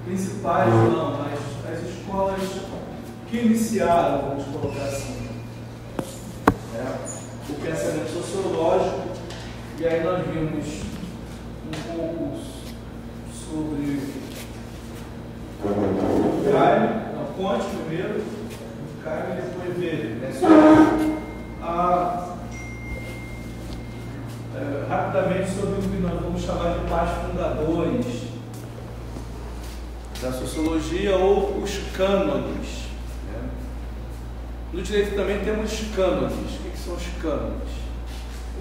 principais não, mas as escolas que iniciaram, vamos colocar assim, o pensamento sociológico, e aí nós vimos um pouco sobre Kant primeiro, Kant e depois Weber, né? Rapidamente sobre o que nós vamos chamar de pais fundadores da sociologia, ou os cânones. Né? No direito também temos cânones. O que são os cânones?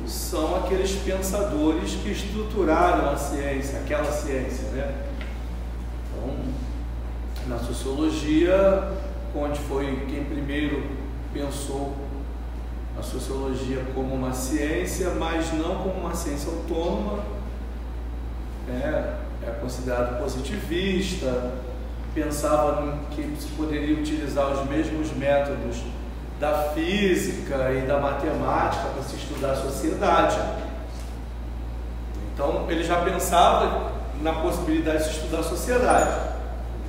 São aqueles pensadores que estruturaram a ciência, aquela ciência, né? Então, na sociologia, Kant foi quem primeiro pensou a sociologia como uma ciência, mas não como uma ciência autônoma, é considerado positivista, pensava que se poderia utilizar os mesmos métodos da física e da matemática para se estudar a sociedade. Então, ele já pensava na possibilidade de se estudar a sociedade,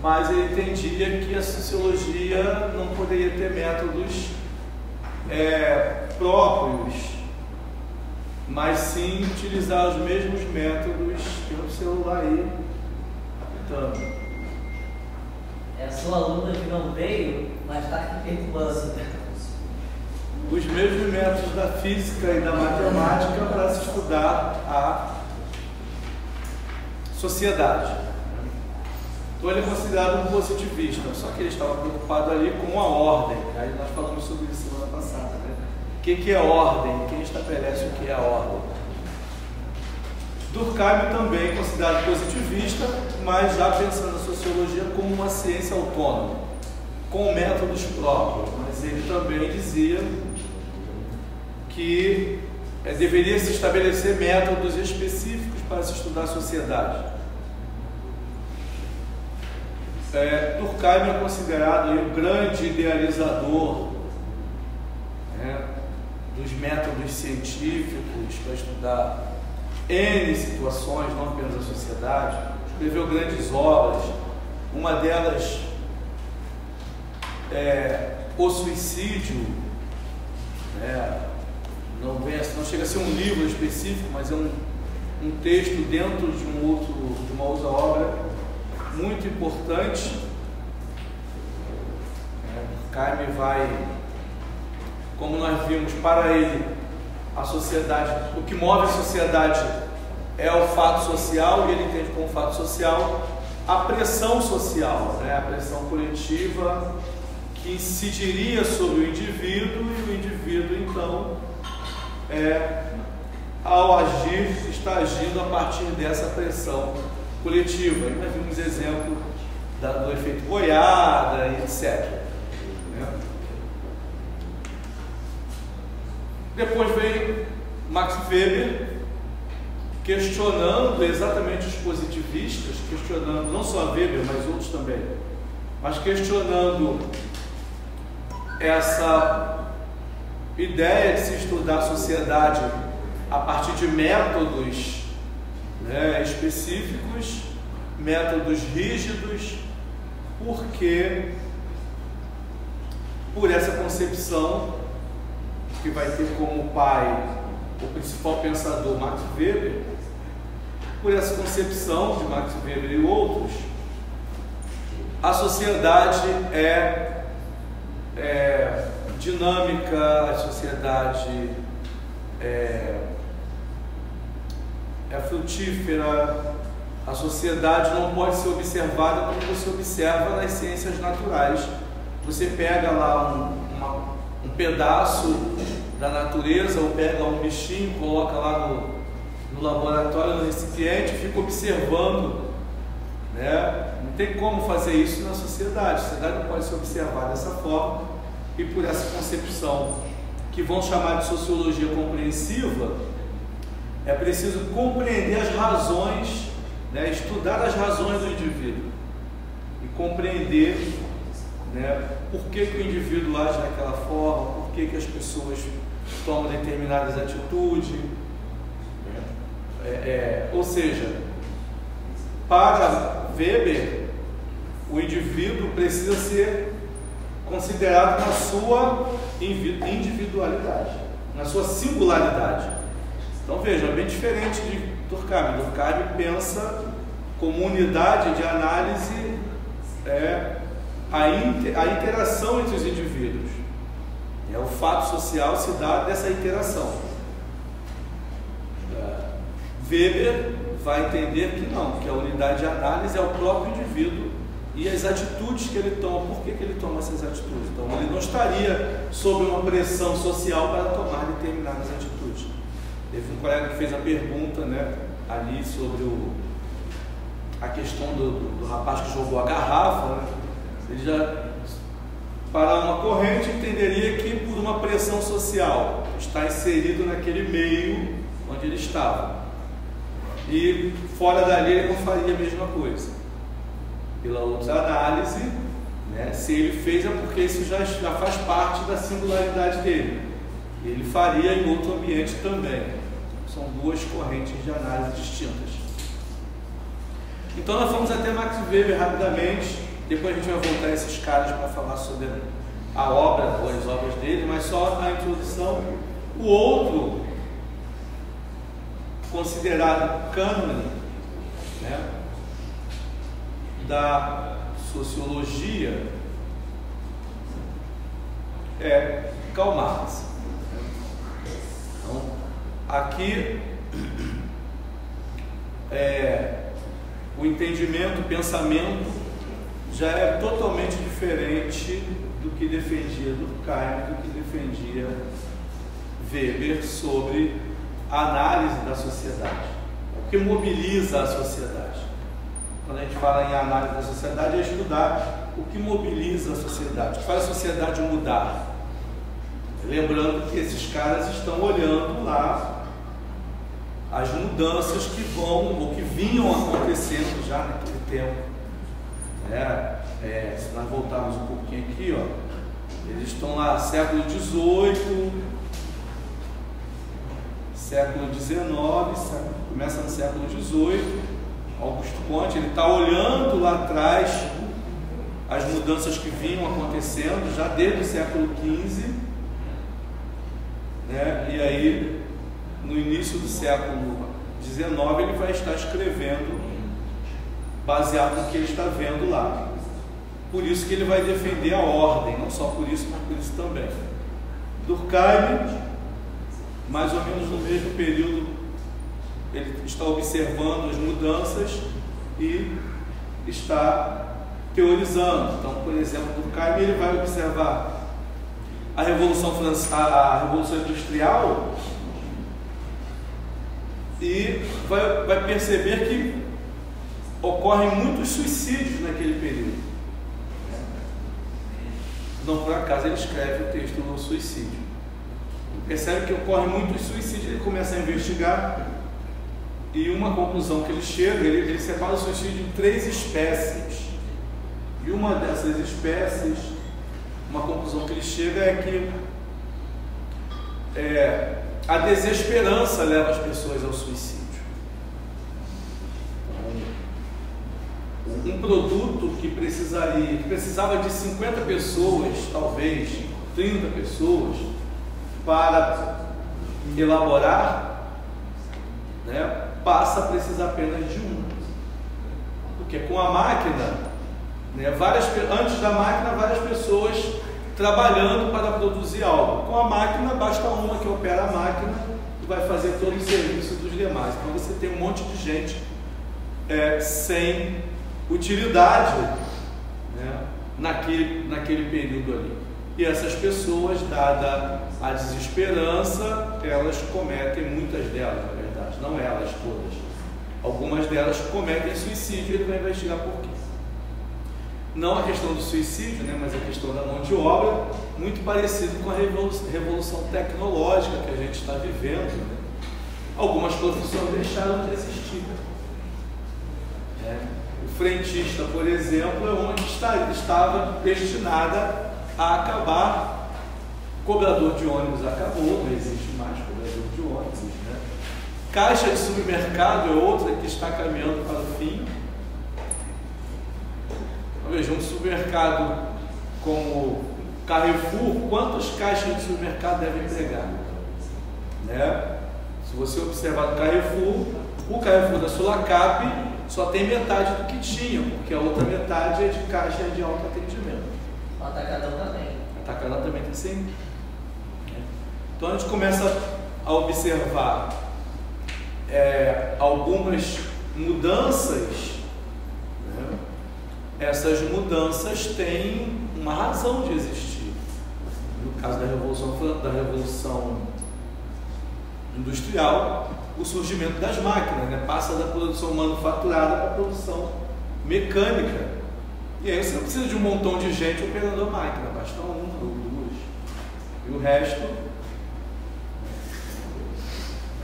mas ele entendia que a sociologia não poderia ter métodos próprios, mas sim utilizar os mesmos métodos. Tem um celular aí apitando. É a sua aluna que não veio, mas está aqui perturbando. Os mesmos métodos da física e da matemática para se estudar a sociedade. Então ele é considerado um positivista, só que ele estava preocupado ali com a ordem. Aí nós falamos sobre isso semana passada, né? O que é ordem? Quem estabelece o que é a ordem? Durkheim também é considerado positivista, mas já pensando a sociologia como uma ciência autônoma, com métodos próprios. Mas ele também dizia que deveria se estabelecer métodos específicos para se estudar a sociedade. Durkheim é considerado o grande idealizador, né, dos métodos científicos para estudar N situações, não apenas a sociedade. Escreveu grandes obras, uma delas O Suicídio, né? Não chega a ser um livro específico, mas é um texto dentro de uma outra obra muito importante. Durkheim vai, como nós vimos, para ele a sociedade, o que move a sociedade é o fato social, e ele entende como fato social a pressão social, né? A pressão coletiva que incidiria sobre o indivíduo, e o indivíduo então ao agir está agindo a partir dessa pressão coletiva. E nós vimos exemplo do efeito boiada e etc. Né? Depois vem Max Weber questionando exatamente os positivistas, questionando não só Weber, mas outros também, mas questionando essa ideia de se estudar a sociedade a partir de métodos, né, específicos, métodos rígidos, porque por essa concepção que vai ter como pai o principal pensador Max Weber, por essa concepção de Max Weber e outros, a sociedade é dinâmica, a sociedade é frutífera, a sociedade não pode ser observada como você observa nas ciências naturais. Você pega lá um pedaço da natureza, ou pega um bichinho, coloca lá no laboratório, no recipiente, e fica observando, né? Não tem como fazer isso na sociedade. A sociedade não pode ser observada dessa forma, e por essa concepção que vão chamar de sociologia compreensiva, é preciso compreender as razões, né? Estudar as razões do indivíduo e compreender, né, por que o indivíduo age daquela forma, por que as pessoas tomam determinadas atitudes, ou seja, Para Weber, o indivíduo precisa ser considerado na sua individualidade, na sua singularidade. Então veja, é bem diferente de Durkheim. Durkheim pensa como unidade de análise a interação entre os indivíduos. O fato social se dá dessa interação. Weber vai entender que não, que a unidade de análise é o próprio indivíduo e as atitudes que ele toma. Por que ele toma essas atitudes? Então ele não estaria sob uma pressão social para tomar determinadas atitudes. Teve um colega que fez a pergunta, né, ali sobre a questão do rapaz que jogou a garrafa, né? Ele já, para uma corrente, entenderia que por uma pressão social está inserido naquele meio onde ele estava, e fora dali ele não faria a mesma coisa. Pela outra análise, né, se ele fez é porque isso já faz parte da singularidade dele, e ele faria em outro ambiente também. São duas correntes de análise distintas. Então nós fomos até Max Weber rapidamente, depois a gente vai voltar a esses caras para falar sobre a obra ou as obras dele, mas só a introdução. O outro, considerado cânone, né, da sociologia, é Karl Marx. Então, aqui o entendimento, o pensamento já é totalmente diferente do que defendia Durkheim, do que defendia Weber sobre a análise da sociedade. O que mobiliza a sociedade? Quando a gente fala em análise da sociedade, é estudar o que mobiliza a sociedade, o que faz a sociedade mudar. Lembrando que esses caras estão olhando lá as mudanças que vão ou que vinham acontecendo já naquele tempo. Se nós voltarmos um pouquinho aqui, eles estão lá século XVIII, século XIX, começa no século XVIII. Augusto Comte, ele está olhando lá atrás as mudanças que vinham acontecendo já desde o século XV, né? E aí no início do século XIX ele vai estar escrevendo baseado no que ele está vendo lá. Por isso que ele vai defender a ordem, não só por isso, mas por isso também. Durkheim, mais ou menos no mesmo período, ele está observando as mudanças e está teorizando. Então, por exemplo, Durkheim ele vai observar a Revolução Industrial e vai perceber que ocorrem muitos suicídios naquele período. Não por acaso ele escreve o texto do suicídio. Percebe que ocorrem muitos suicídios, ele começa a investigar e uma conclusão que ele chega, ele separa o suicídio em 3 espécies. E uma dessas espécies, uma conclusão que ele chega é que a desesperança leva as pessoas ao suicídio. Um produto que precisava de 50 pessoas, talvez 30 pessoas, para elaborar, né, passa a precisar apenas de uma. Porque com a máquina, né, antes da máquina, várias pessoas trabalhando para produzir algo. Com a máquina, basta uma que opera a máquina e vai fazer todo o serviço dos demais. Então você tem um monte de gente sem utilidade, né, naquele período ali. E essas pessoas, dada a desesperança, elas cometem, muitas delas, na verdade, não elas todas, algumas delas cometem suicídio. Ele vai investigar por quê. Não a questão do suicídio, né, mas a questão da mão de obra, muito parecido com a revolução tecnológica que a gente está vivendo, né? Algumas profissões deixaram de existir. O frentista, por exemplo, é uma que estava destinada a acabar. Cobrador de ônibus acabou, não existe mais cobrador de ônibus, né? Caixa de supermercado é outra que está caminhando para o fim. veja, um supermercado como Carrefour, quantas caixas de supermercado deve empregar? Né? Se você observar no Carrefour, o Carrefour da Sulacap só tem metade do que tinha, porque a outra metade é de caixa de alto atendimento. O Atacadão também. O Atacadão também tem 100. Então a gente começa a observar algumas mudanças. Né? Essas mudanças têm uma razão de existir. No caso da Revolução Industrial, o surgimento das máquinas, né? Passa da produção manufaturada para a produção mecânica. E aí você não precisa de um montão de gente operando a máquina, basta uma ou duas. E o resto.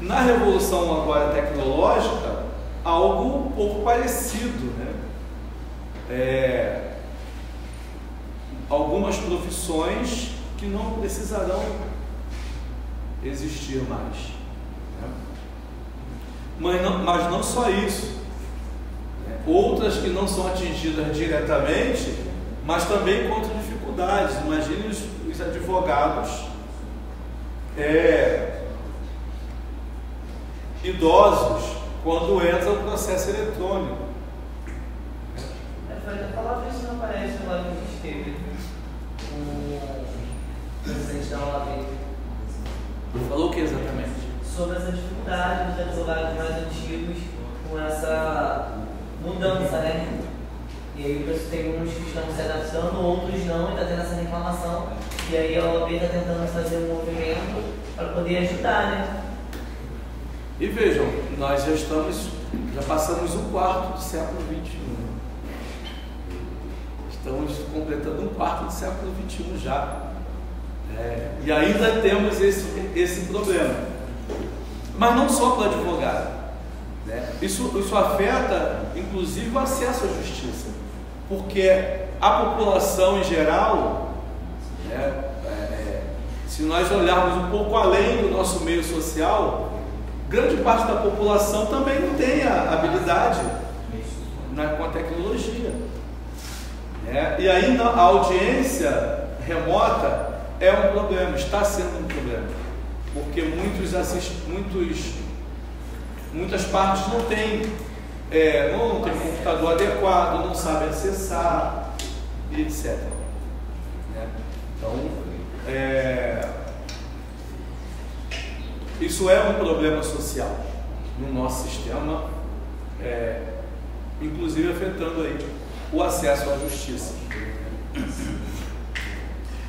Na revolução agora tecnológica, algo um pouco parecido, né? Algumas profissões que não precisarão existir mais. Mas não só isso, outras que não são atingidas diretamente, mas também encontram dificuldades. Imagine os advogados idosos quando entra o processo eletrônico. Foi até falado isso, não parece lá que a gente teve o presidente da OAB. Falou o que exatamente? Sobre essa dificuldade dos advogados mais antigos com essa mudança, né? E aí tem uns que estão se adaptando, outros não, e está tendo essa reclamação. E aí a OAB está tentando fazer um movimento para poder ajudar, né? E vejam, nós já passamos um quarto do século XXI. Estamos completando um quarto do século XXI já. E ainda temos esse problema. Mas não só para o advogado. Né? Isso afeta, inclusive, o acesso à justiça. Porque a população em geral, né, se nós olharmos um pouco além do nosso meio social, grande parte da população também não tem a habilidade com a tecnologia. E ainda a audiência remota é um problema, está sendo um problema, porque muitas partes não têm computador adequado, não sabem acessar, etc. Então, isso é um problema social no nosso sistema, inclusive afetando aí o acesso à justiça.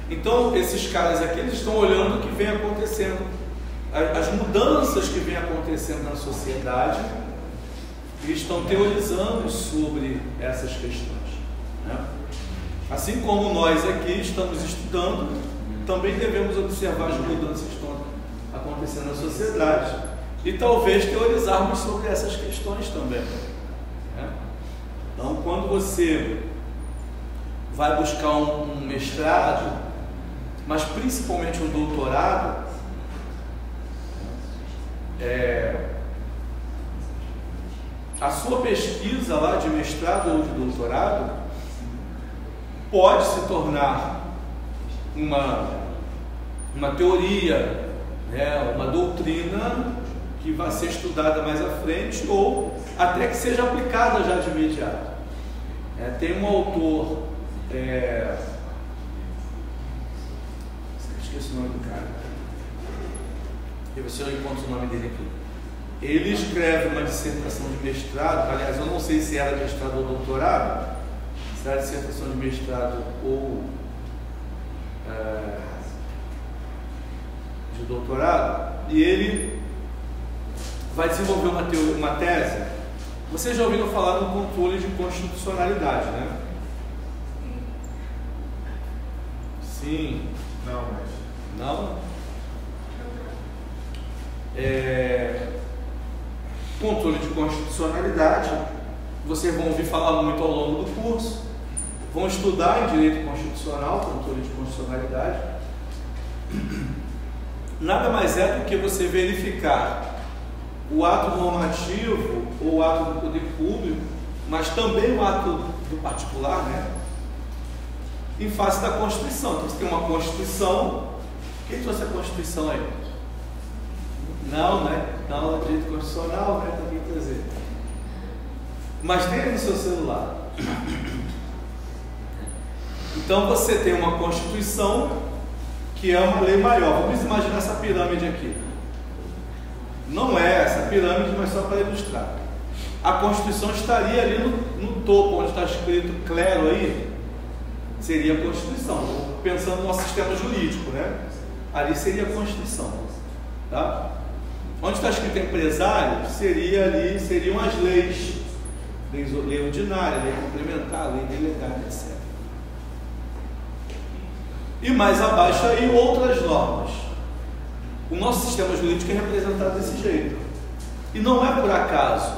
Então, esses caras aqui, eles estão olhando o que vem acontecendo, as mudanças que vem acontecendo na sociedade, e estão teorizando sobre essas questões. Né? Assim como nós aqui estamos estudando, também devemos observar as mudanças que estão acontecendo na sociedade e talvez teorizarmos sobre essas questões também. Né? Então, quando você vai buscar um mestrado, mas principalmente um doutorado, a sua pesquisa lá de mestrado ou de doutorado pode se tornar uma teoria, né, uma doutrina que vai ser estudada mais à frente ou até que seja aplicada já de imediato. Tem um autor, esqueci o nome do cara, e você encontra o nome dele aqui. Ele escreve uma dissertação de mestrado, aliás, eu não sei se era mestrado ou doutorado, se era dissertação de mestrado ou de doutorado, e ele vai desenvolver uma tese. Vocês já ouviram falar no controle de constitucionalidade, né? Sim. Não, mas... Não? Controle de constitucionalidade, vocês vão ouvir falar muito ao longo do curso, vão estudar em direito constitucional, controle de constitucionalidade. Nada mais é do que você verificar o ato normativo ou o ato do poder público, mas também o ato do particular, né? em face da Constituição. Então você tem uma Constituição. Quem trouxe a Constituição aí? Não, né? Não, é direito constitucional, né? Tem que trazer. Mas tem no seu celular. Então você tem uma Constituição que é uma lei maior. Vamos imaginar essa pirâmide aqui. Não é essa pirâmide, mas só para ilustrar. A Constituição estaria ali no topo, onde está escrito clero aí, seria a Constituição. Pensando no nosso sistema jurídico, né? Ali seria a Constituição. Tá? Onde está escrito empresário, seriam as leis. Lei ordinária, lei complementar, lei delegada, etc. E mais abaixo aí outras normas. O nosso sistema jurídico é representado desse jeito. E não é por acaso.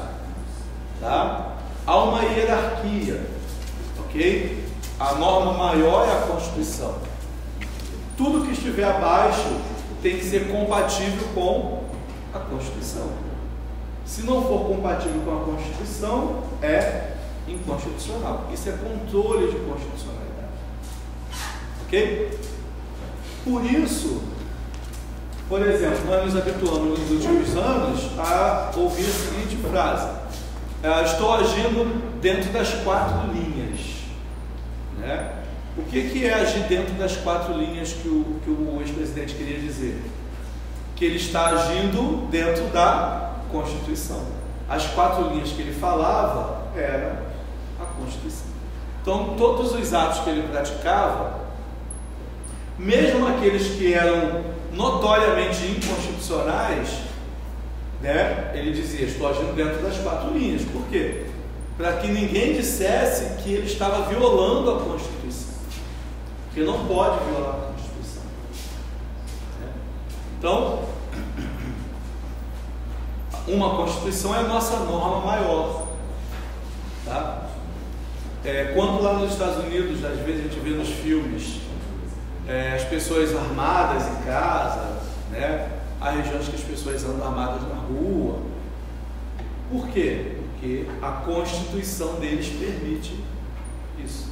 Tá? Há uma hierarquia. Ok? A norma maior é a Constituição. Tudo que estiver abaixo tem que ser compatível com a Constituição. Se não for compatível com a Constituição, é inconstitucional. Isso é controle de constitucionalidade. Ok? Por isso, por exemplo, nós nos habituamos nos últimos anos a ouvir a seguinte frase: estou agindo dentro das 4 linhas. Né? O que é agir dentro das 4 linhas que o ex-presidente queria dizer? Que ele está agindo dentro da Constituição. As 4 linhas que ele falava eram a Constituição. Então, todos os atos que ele praticava, mesmo aqueles que eram notoriamente inconstitucionais, né, ele dizia: estou agindo dentro das 4 linhas. Por quê? Para que ninguém dissesse que ele estava violando a Constituição. Porque não pode violar a Constituição. Então, uma Constituição é a nossa norma maior. Tá? Quando lá nos Estados Unidos, às vezes a gente vê nos filmes as pessoas armadas em casa, né? Há regiões que as pessoas andam armadas na rua. Por quê? Porque a Constituição deles permite isso.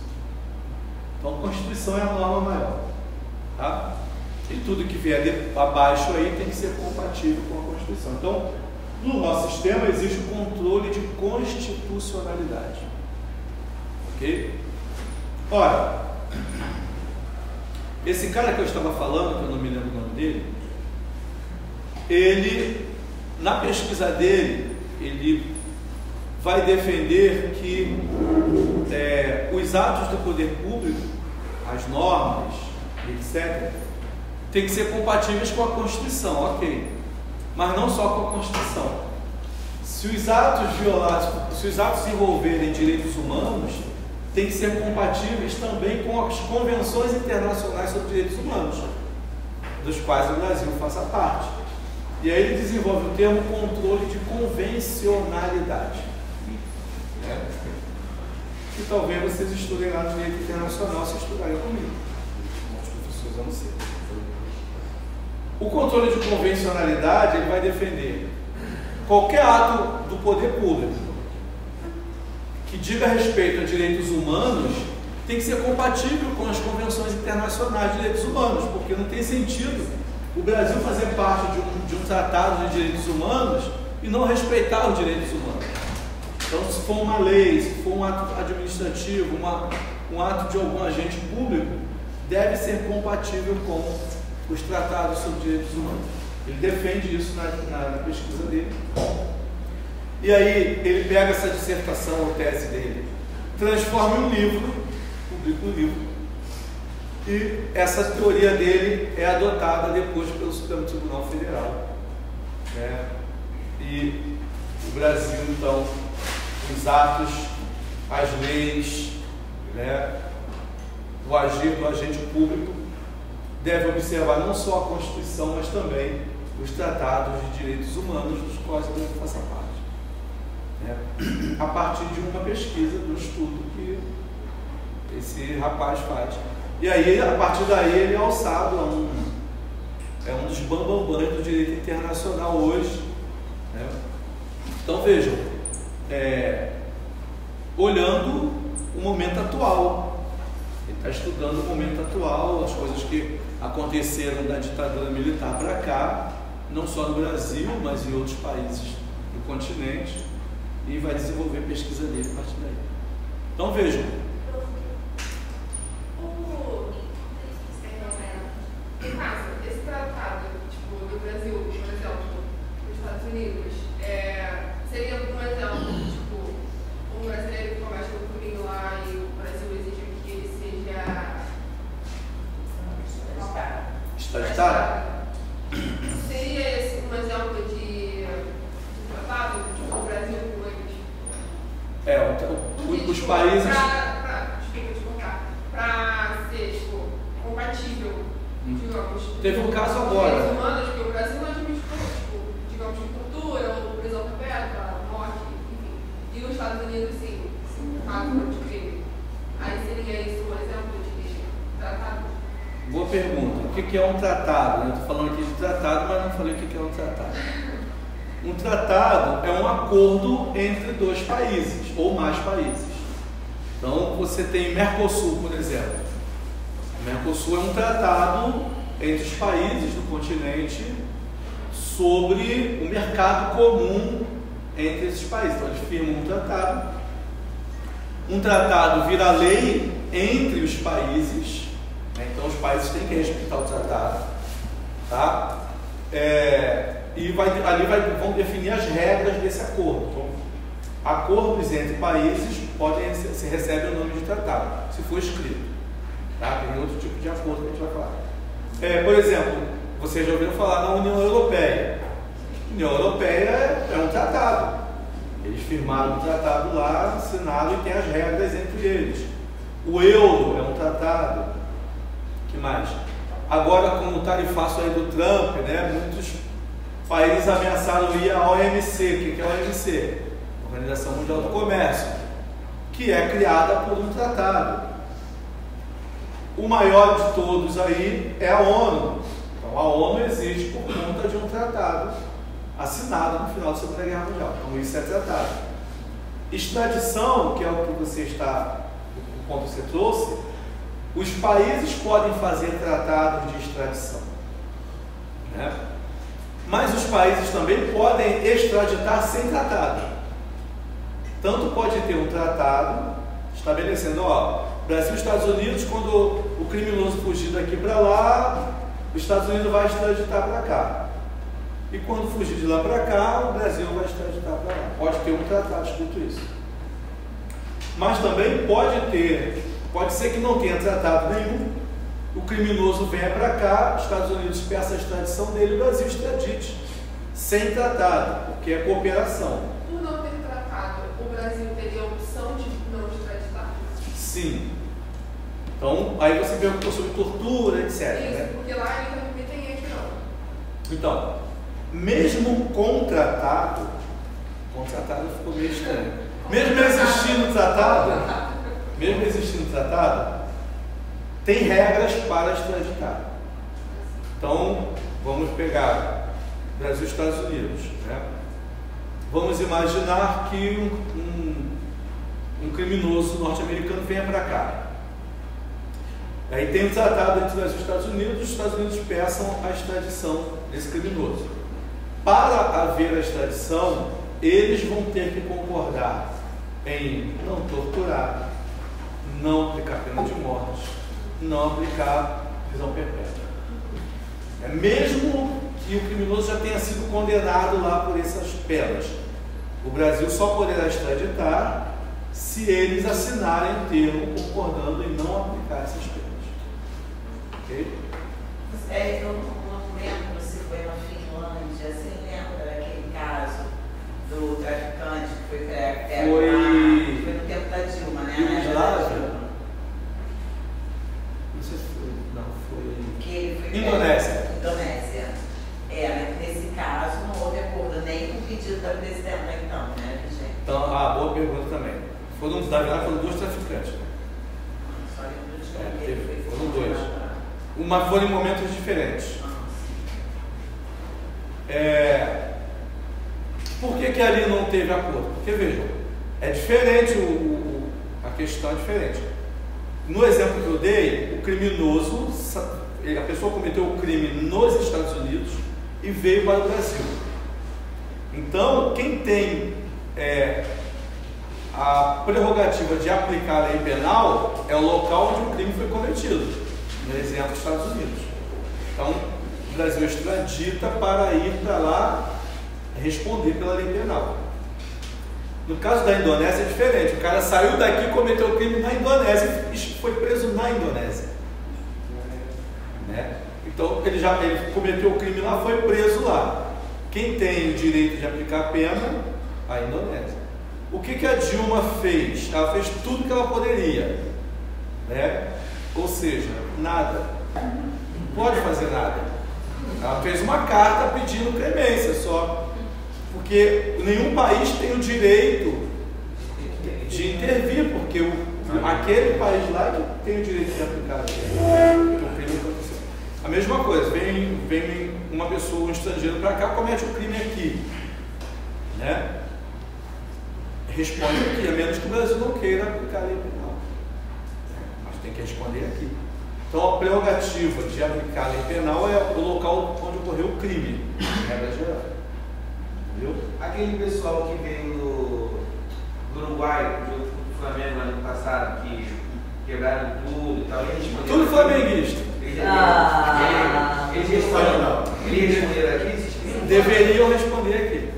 Então a Constituição é a norma maior. Tá? E tudo que vier abaixo aí tem que ser compatível com a Constituição. Então, no nosso sistema existe o controle de constitucionalidade. Ok? Ora, esse cara que eu estava falando, que eu não me lembro o nome dele, ele, na pesquisa dele, ele vai defender que os atos do poder público, as normas, etc., tem que ser compatíveis com a Constituição, ok. Mas não só com a Constituição. Se os atos envolverem direitos humanos, tem que ser compatíveis também com as convenções internacionais sobre direitos humanos, dos quais o Brasil faça parte. E aí ele desenvolve o termo controle de convencionalidade. Que talvez vocês estudem lá no direito internacional, se estudarem comigo. Os professores eu não sei. O controle de convencionalidade, ele vai defender qualquer ato do poder público que diga respeito a direitos humanos tem que ser compatível com as convenções internacionais de direitos humanos, porque não tem sentido o Brasil fazer parte de um tratado de direitos humanos e não respeitar os direitos humanos. Então, se for uma lei, se for um ato administrativo, um ato de algum agente público, deve ser compatível com os tratados sobre direitos humanos. Ele defende isso na pesquisa dele. E aí ele pega essa dissertação ou tese dele, transforma em um livro, publica um livro, e essa teoria dele é adotada depois pelo Supremo Tribunal Federal. E o Brasil, então, os atos, as leis, o agir do agente público deve observar não só a Constituição, mas também os tratados de direitos humanos dos quais ele faça parte. A partir de uma pesquisa, do estudo que esse rapaz faz. E aí, a partir daí, ele é alçado a um dos bambambãs do direito internacional hoje. Então vejam, olhando o momento atual, Ele está estudando o momento atual, as coisas que aconteceram da ditadura militar para cá, não só no Brasil, mas em outros países do continente, e vai desenvolver a pesquisa dele a partir daí. Então vejam. No caso, esse tratado, tipo, do Brasil, por exemplo, dos Estados Unidos, seria um exemplo, tipo, um brasileiro que comete um crime lá e o Brasil exige que ele seja Extraditado? Seria esse um exemplo de tratado, tipo, o Brasil com eles? Os países. Para ser, tipo, compatível, digamos. Teve um caso agora. Humanos, que o Brasil não admite, tipo, digamos, tortura ou prisão perpétua, morte, enfim. E os Estados Unidos, sim, caso de crime. Aí seria isso um exemplo de tratado? Boa pergunta. O que é um tratado? Eu estou falando aqui de tratado, mas não falei o que é um tratado. Um tratado é um acordo entre dois países ou mais países. Então você tem Mercosul, por exemplo. O Mercosul é um tratado entre os países do continente sobre o mercado comum entre esses países. Então eles firmam um tratado. Um tratado vira lei entre os países. Então os países têm que respeitar o tratado. Tá? E vão definir as regras desse acordo. Então, acordos entre países se recebe o nome de tratado, se for escrito. Tá? Tem outro tipo de acordo que a gente vai falar. Por exemplo, vocês já ouviram falar na União Europeia. A União Europeia é um tratado. Eles firmaram um tratado lá, assinaram e tem as regras entre eles. O euro é um tratado. O que mais? Agora, com o tarifaço aí do Trump, né, muitos países ameaçaram ir à OMC. O que é a OMC? Organização Mundial do Comércio, que é criada por um tratado. O maior de todos aí é a ONU. Então a ONU existe por conta de um tratado assinado no final da Segunda Guerra Mundial. Então isso é tratado. Extradição, que é o que o ponto que você trouxe, os países podem fazer tratados de extradição, né? Mas os países também podem extraditar sem tratado. Tanto pode ter um tratado estabelecendo, Brasil e Estados Unidos, quando o criminoso fugir daqui para lá, os Estados Unidos vai extraditar para cá. E quando fugir de lá para cá, o Brasil vai extraditar para lá. Pode ter um tratado escrito isso. Mas também pode ser que não tenha tratado nenhum, o criminoso venha para cá, os Estados Unidos peça a extradição dele, o Brasil extradite, sem tratado, porque é cooperação. Por não ter tratado, o Brasil teria a opção de não extraditar? Sim. Então, aí você perguntou sobre tortura, etc. Isso, né? porque lá ele também tem aqui não. Então, mesmo com tratado ficou meio estranho. Mesmo existindo tratado, tem regras para extraditar. Então, vamos pegar Brasil e Estados Unidos, né? Vamos imaginar que um criminoso norte-americano venha para cá. Aí tem um tratado entre Brasil e Estados Unidos, os Estados Unidos peçam a extradição desse criminoso. Para haver a extradição, eles vão ter que concordar em não torturar, não aplicar pena de morte, não aplicar prisão perpétua. Mesmo que o criminoso já tenha sido condenado lá por essas penas, o Brasil só poderá extraditar se eles assinarem o termo concordando em não aplicar essas penas. Ok? Eu não lembro se foi na Finlândia, você lembra daquele caso do traficante que foi foi no tempo da Dilma, né? Iugoslávia? Não sei se foi. Não, foi. Que ele foi Indonésia. Nesse caso não houve acordo nem com o pedido da presidenta, então, né, gente? Então, boa pergunta também. Foram dois traficantes. Só lembro de que ele foi foram dois. Mas foram em momentos diferentes. Por que ali não teve acordo? Porque, vejam, é diferente, a questão é diferente. No exemplo que eu dei, o criminoso, a pessoa cometeu o crime nos Estados Unidos e veio para o Brasil. Então, quem tem a prerrogativa de aplicar a lei penal é o local onde o crime foi cometido, no exemplo dos Estados Unidos. Então, o Brasil extradita para ir para lá responder pela lei penal. No caso da Indonésia é diferente, o cara saiu daqui e cometeu o crime na Indonésia e foi preso na Indonésia, né? Então ele cometeu o crime lá, foi preso lá. Quem tem o direito de aplicar a pena? A Indonésia. O que a Dilma fez? Ela fez tudo que ela poderia, né? Ou seja, nada, não pode fazer nada. Ela fez uma carta pedindo clemência só, porque nenhum país tem o direito de intervir, porque aquele país lá que tem o direito de aplicar a pena. A mesma coisa, vem uma pessoa, um estrangeiro para cá, comete um crime aqui, né? Responde aqui, a menos que o Brasil não queira aplicar a lei penal, mas tem que responder aqui. Então a prerrogativa de aplicar a lei penal é o local onde ocorreu o crime, regra geral. Entendeu? Aquele pessoal que veio do Uruguai, do jogo do Flamengo ano passado, que quebraram tudo e tal, tudo flamenguista. Eles responderam aqui? Deveriam responder aqui.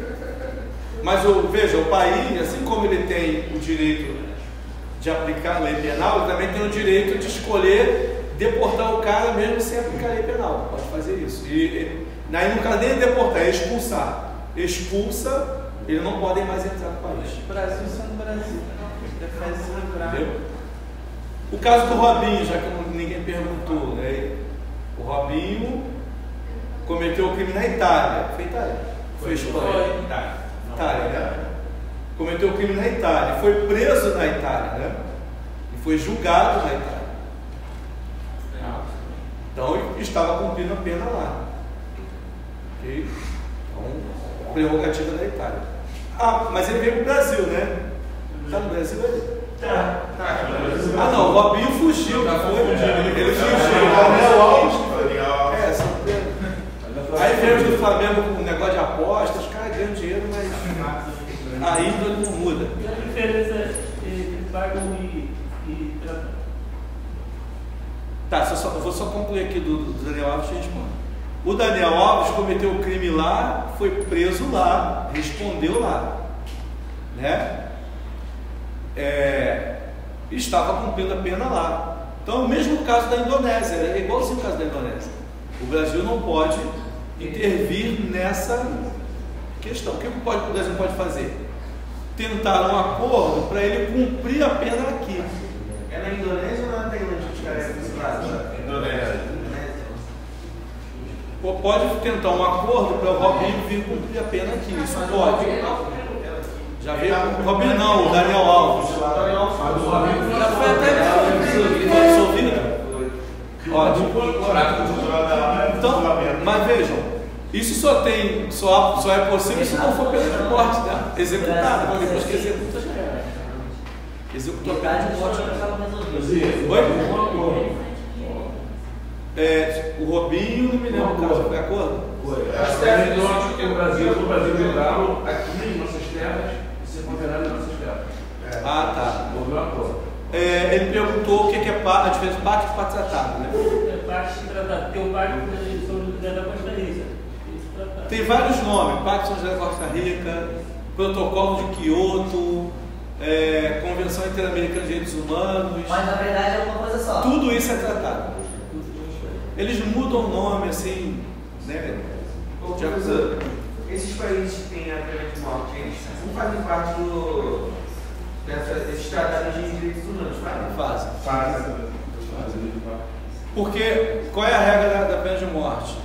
Mas veja, o país, assim como ele tem o direito de aplicar a lei penal, ele também tem o direito de escolher deportar o cara mesmo sem aplicar a lei penal. Pode fazer isso. E aí no caso nem é deportar, é expulsar. Expulsa, eles não podem mais entrar no país. Brasil sendo Brasil. Defende se livrar. Entendeu? O caso do Robinho, já que ninguém perguntou, né? O Robinho cometeu o crime na Itália. Foi Itália? Foi Espanha? Itália, né? Cometeu o crime na Itália. Foi preso na Itália, né? E foi julgado na Itália. Então estava cumprindo a pena lá. Ok? Então, prerrogativa da Itália. Mas ele veio para o Brasil, né? Está no Brasil ali? Ah não, o Robinho fugiu, não foi? Ele fugiu. São Pedro. Aí veio do Flamengo com um negócio de apostas, os caras ganham dinheiro, mas a índole não muda. E a diferença é eles pagam e tratam. Tá, eu vou só concluir aqui do Daniel Alves e respondo. O Daniel Alves cometeu o crime lá, foi preso lá, respondeu lá, né? Estava cumprindo a pena lá. Então, o mesmo caso da Indonésia, é igualzinho o caso da Indonésia. O Brasil não pode intervir nessa questão. O que o Brasil pode fazer? Tentar um acordo para ele cumprir a pena aqui. É na Indonésia ou na Tailândia que os caras desse lado? Indonésia. Pode tentar um acordo para o Robinho vir cumprir a pena aqui. Isso pode. Já veio o Robinho não, o Daniel Alves. Já foi até absolvido. Ótimo. Então, mas vejam, isso só é possível se não for pena de morte, né? Executada, porque depois que executa já era. Executou a pena de morte. Oi? O Robinho, não me lembro o caso, foi acordo? As terras idôneas que tem no Brasil livrá-lo aqui em nossas terras e ser condenado em nossas terras. Ah, tá. Houve um acordo. Ele perguntou o que é a diferença de pacto para tratado, né? Pacto e tratado. Tem o pacto de São José da Costa Rica. Tem vários nomes: Pacto São José da Costa Rica, Protocolo de Quioto, Convenção Interamericana de Direitos Humanos. Mas na verdade é uma coisa só. Tudo isso é tratado. Eles mudam o nome assim, né? Esses países que têm a pena de morte, eles não fazem parte desses tratados de direitos humanos, Fazem. Porque qual é a regra da pena de morte?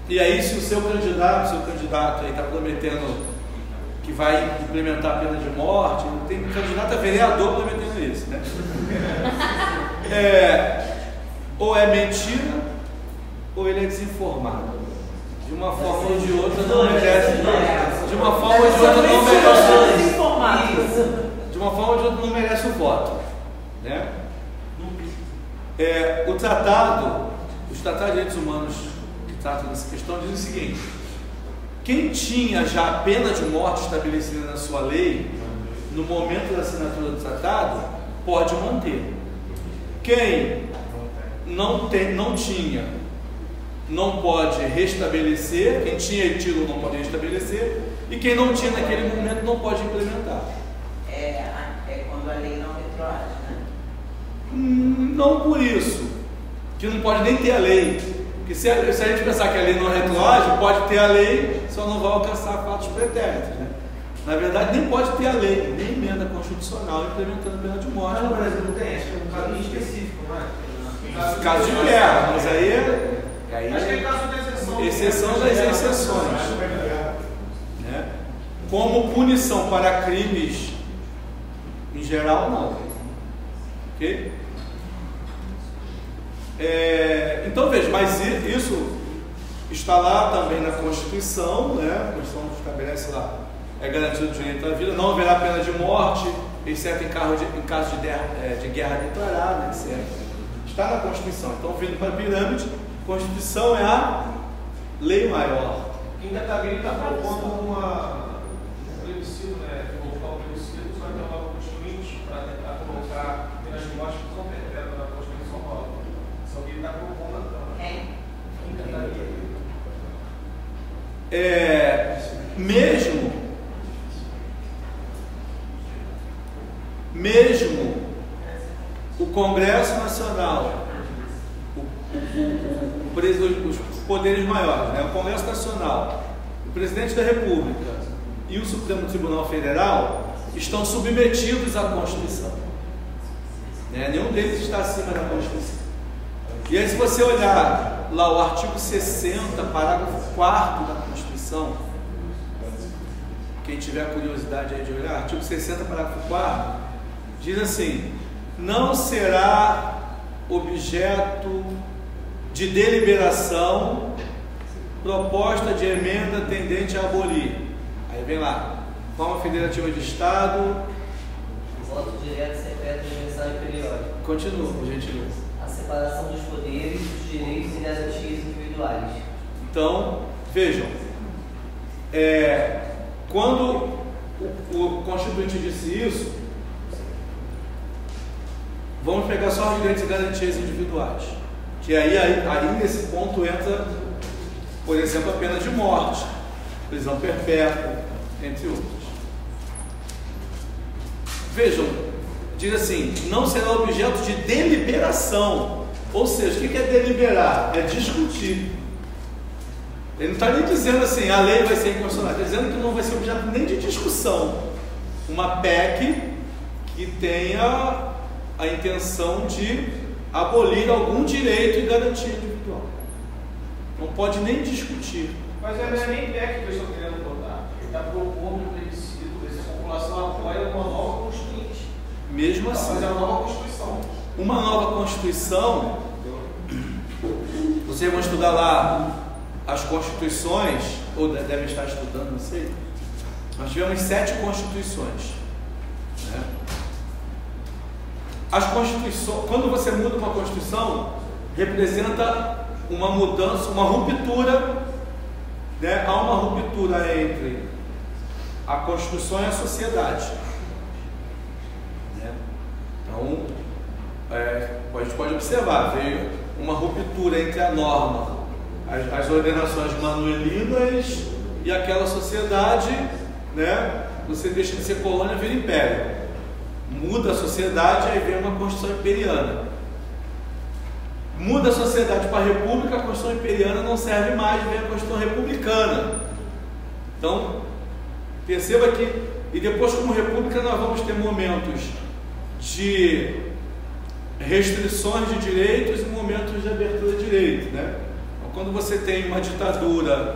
E aí, se o seu candidato aí está prometendo que vai implementar a pena de morte, tem candidato a vereador prometendo isso, né? Ou é mentira, ou ele é desinformado. De uma forma ou de outra não merece. De uma forma ou de outra não merece. De uma forma ou de outro não merece o voto, né? Os tratados de direitos humanos que tratam dessa questão dizem o seguinte: quem tinha já a pena de morte estabelecida na sua lei no momento da assinatura do tratado pode manter. Quem não tinha, não pode restabelecer. Quem tinha tido não pode restabelecer, e quem não tinha naquele momento não pode implementar. É quando a lei não retroage, né? Não por isso, que não pode nem ter a lei, porque se a gente pensar que a lei não retroage, pode ter a lei, só não vai alcançar fatos pretéritos, né? Na verdade, nem pode ter a lei, nem emenda constitucional implementando pena de morte. Mas no Brasil não tem, acho que é um caso específico, não é? Caso de guerra, mas aí acho que é caso de exceção. Exceção das exceções, né? Como punição para crimes em geral, não. Ok? Então veja, mas isso está lá também na Constituição, né? A Constituição estabelece lá, é garantido o direito à vida, não haverá pena de morte, exceto em caso de guerra declarada, etc. Está na Constituição. Então, vindo para a pirâmide, a Constituição é a lei maior. Quem está bem está propondo um plebiscito, né? Colocar um plebiscito, só que é uma constituinte para tentar colocar penas de morte que são perpétuas na Constituição nova. Só que ele está propondo também. Quem está mesmo o Congresso Nacional, os poderes maiores, né? O Congresso Nacional, o Presidente da República e o Supremo Tribunal Federal estão submetidos à Constituição, né? Nenhum deles está acima da Constituição. E aí, se você olhar lá o artigo 60, parágrafo 4º da Constituição, quem tiver curiosidade aí de olhar, artigo 60, parágrafo 4º, diz assim: não será objeto de deliberação proposta de emenda tendente a abolir. Aí vem lá, forma federativa de Estado, voto direto, secreto, universal e periódico. Continua, por gentileza. A separação dos poderes, dos direitos e das atividades individuais. Então, vejam, quando o Constituinte disse isso, vamos pegar só os direitos e garantias individuais, que aí nesse ponto entra, por exemplo, a pena de morte, prisão perpétua, entre outros. Vejam, diz assim: não será objeto de deliberação. Ou seja, o que é deliberar? É discutir. Ele não está nem dizendo assim, a lei vai ser inconstitucional, está dizendo que não vai ser objeto nem de discussão. Uma PEC que tenha a intenção de abolir algum direito e garantia individual. Não pode nem discutir. Mas não é nem PEC que eles estão querendo votar. Ele está propondo um plebiscito, se a população apoia uma nova Constituinte. Mesmo assim. Mas é uma nova Constituição. Uma nova Constituição, vocês vão estudar lá as Constituições, ou devem estar estudando, não sei. Nós tivemos 7 Constituições, né? As Constituições, quando você muda uma Constituição, representa uma mudança, uma ruptura, né? Há uma ruptura entre a Constituição e a sociedade, né? Então, a gente pode observar, veio uma ruptura entre a norma, as ordenações manuelinas e aquela sociedade, né? Você deixa de ser colônia e vira império. Muda a sociedade, aí vem uma Constituição imperiana. Muda a sociedade para a república, a Constituição imperiana não serve mais, vem a Constituição republicana. Então, perceba que, e depois como república nós vamos ter momentos de restrições de direitos e momentos de abertura de direitos, né? Então, quando você tem uma ditadura,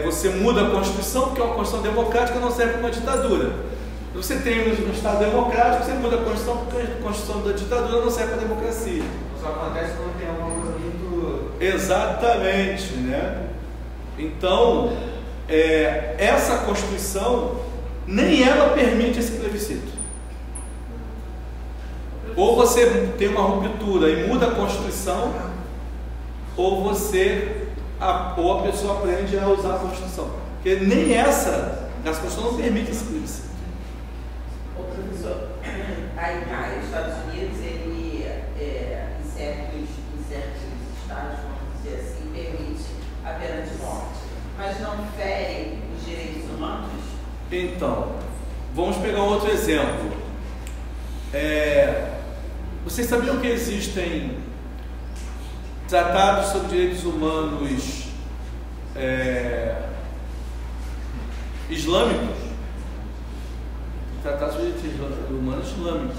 você muda a Constituição, porque uma Constituição democrática não serve para uma ditadura. Você tem um Estado democrático, você muda a Constituição, porque a Constituição da ditadura não serve para a democracia. Só acontece quando tem alguma coisa muito... Exatamente, né? Então, essa Constituição, nem ela permite esse plebiscito. ou você tem uma ruptura e muda a Constituição, ou ou a pessoa aprende a usar a Constituição. Porque nem essa Constituição não permite esse plebiscito. Ô professor, aí cá, os Estados Unidos, ele em certos estados, vamos dizer assim, permite a pena de morte, mas não fere os direitos humanos? Então, vamos pegar um outro exemplo. Vocês sabiam que existem tratados sobre direitos humanos islâmicos? Tratados sobre direitos humanos islâmicos.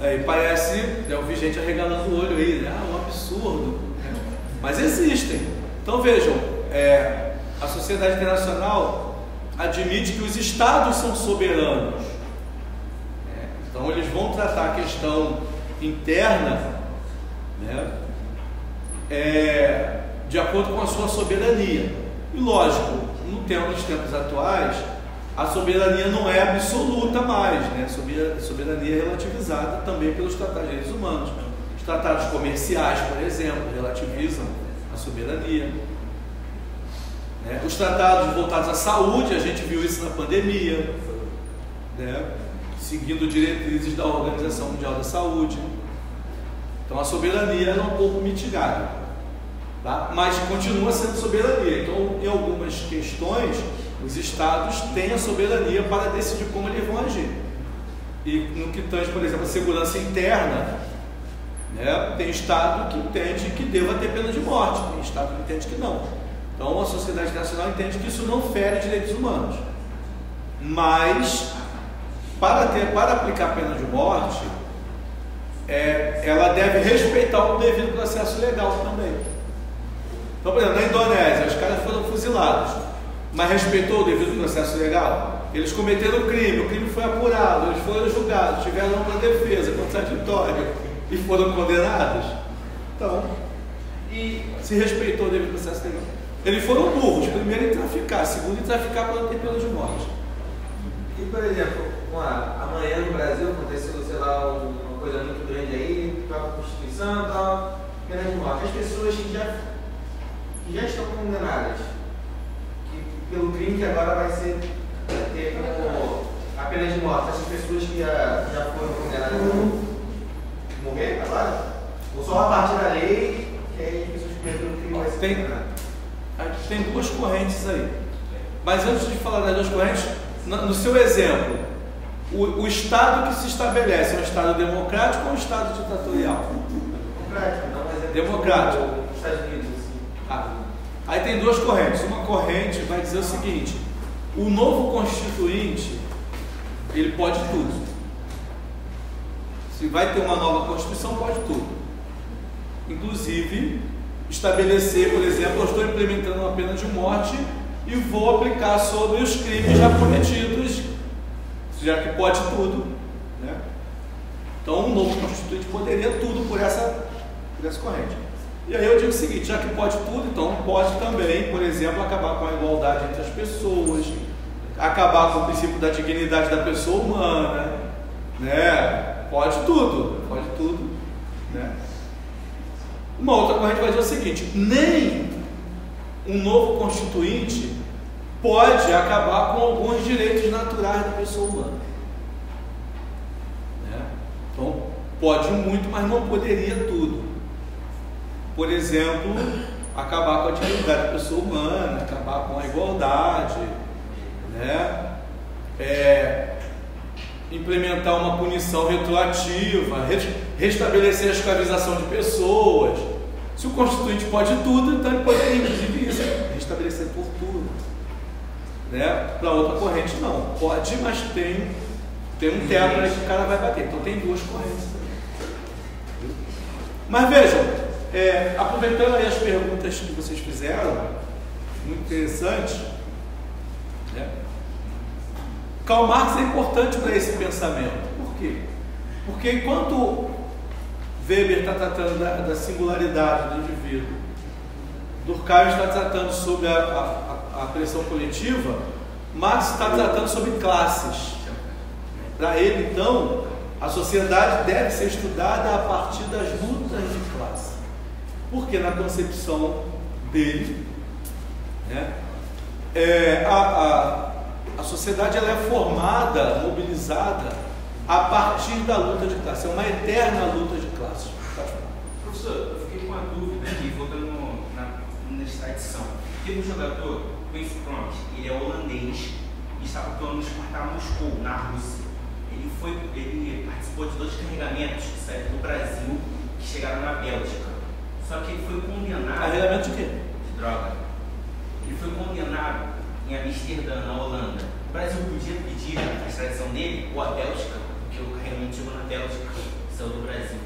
Aí parece, eu vi gente arregalando o olho aí, né? Um absurdo. Mas existem. Então vejam, a sociedade internacional admite que os estados são soberanos. Então eles vão tratar a questão interna, né, de acordo com a sua soberania. E lógico, nos tempos atuais, a soberania não é absoluta mais, né? A soberania é relativizada também pelos tratados de direitos humanos. Os tratados comerciais, por exemplo, relativizam a soberania. Os tratados voltados à saúde, a gente viu isso na pandemia, né? Seguindo diretrizes da Organização Mundial da Saúde. Então a soberania é um pouco mitigada, tá? Mas continua sendo soberania. Então, em algumas questões, os estados têm a soberania para decidir como eles vão agir. E no que tange, por exemplo, a segurança interna, né, tem estado que entende que deva ter pena de morte, tem estado que entende que não. Então a sociedade internacional entende que isso não fere direitos humanos. Mas para aplicar a pena de morte, ela deve respeitar o devido processo legal também. Então, por exemplo, na Indonésia, os caras foram fuzilados, mas respeitou o devido processo legal? Eles cometeram crime, o crime foi apurado, eles foram julgados, tiveram uma defesa contraditória e foram condenados. Então, se respeitou o devido processo legal. Eles foram burros, primeiro em traficar, segundo em traficar para ter pena de morte. E, por exemplo, amanhã no Brasil aconteceu, sei lá, uma coisa muito grande aí, a Constituição e tal, pena de morte. As pessoas que já estão condenadas, pelo crime que agora vai ter como a pena de morte, essas pessoas que já foram condenadas vão morrer agora? Ou só a parte da lei, que aí as pessoas que cometeram o crime vai ser condenadas? Tem duas correntes aí. Mas antes de falar das duas correntes, no seu exemplo, o Estado que se estabelece é um Estado democrático ou um Estado ditatorial? Democrático, não, mas é democrático. Estados Unidos, assim. Aí tem duas correntes. Uma corrente vai dizer o seguinte: o novo constituinte, ele pode tudo. Se vai ter uma nova Constituição, pode tudo. Inclusive, estabelecer, por exemplo, eu estou implementando uma pena de morte e vou aplicar sobre os crimes já cometidos, já que pode tudo, né? Então, um novo constituinte poderia tudo por essa corrente. E aí eu digo o seguinte: já que pode tudo, então pode também, por exemplo, acabar com a igualdade entre as pessoas, acabar com o princípio da dignidade da pessoa humana, né? Pode tudo, né? Uma outra corrente vai dizer o seguinte: nem um novo constituinte pode acabar com alguns direitos naturais da pessoa humana, né? Então, pode muito, mas não poderia tudo. Por exemplo, acabar com a dignidade da pessoa humana, acabar com a igualdade, né? Implementar uma punição retroativa, restabelecer a escravização de pessoas. Se o constituinte pode tudo, então ele poderia, inclusive, isso, restabelecer tortura, né? Para outra corrente não, pode, mas tem um teto aí que o cara vai bater. Então tem duas correntes. Mas vejam, aproveitando aí as perguntas que vocês fizeram, muito interessante, né? Karl Marx é importante para esse pensamento. Por quê? Porque enquanto Weber está tratando da singularidade do indivíduo, Durkheim está tratando sobre a pressão coletiva, Marx está tratando sobre classes. Para ele, então, a sociedade deve ser estudada a partir das lutas de classe. Porque na concepção dele, né, a sociedade ela é formada, mobilizada a partir da luta de classe. É uma eterna luta de classe. Professor, eu fiquei com uma dúvida aqui, voltando na extradição. Teve um jogador, Quincy Promes, ele é holandês e estava atuando no Spartak Moscou, na Rússia. Ele participou de 2 carregamentos que saíram do Brasil, que chegaram na Bélgica. Só que ele foi condenado... Carregamento de quê? De droga. Ele foi condenado em Amsterdã, na Holanda. O Brasil podia pedir a extradição dele, ou a Bélgica, porque o carregamento chegou na Bélgica, saiu do Brasil.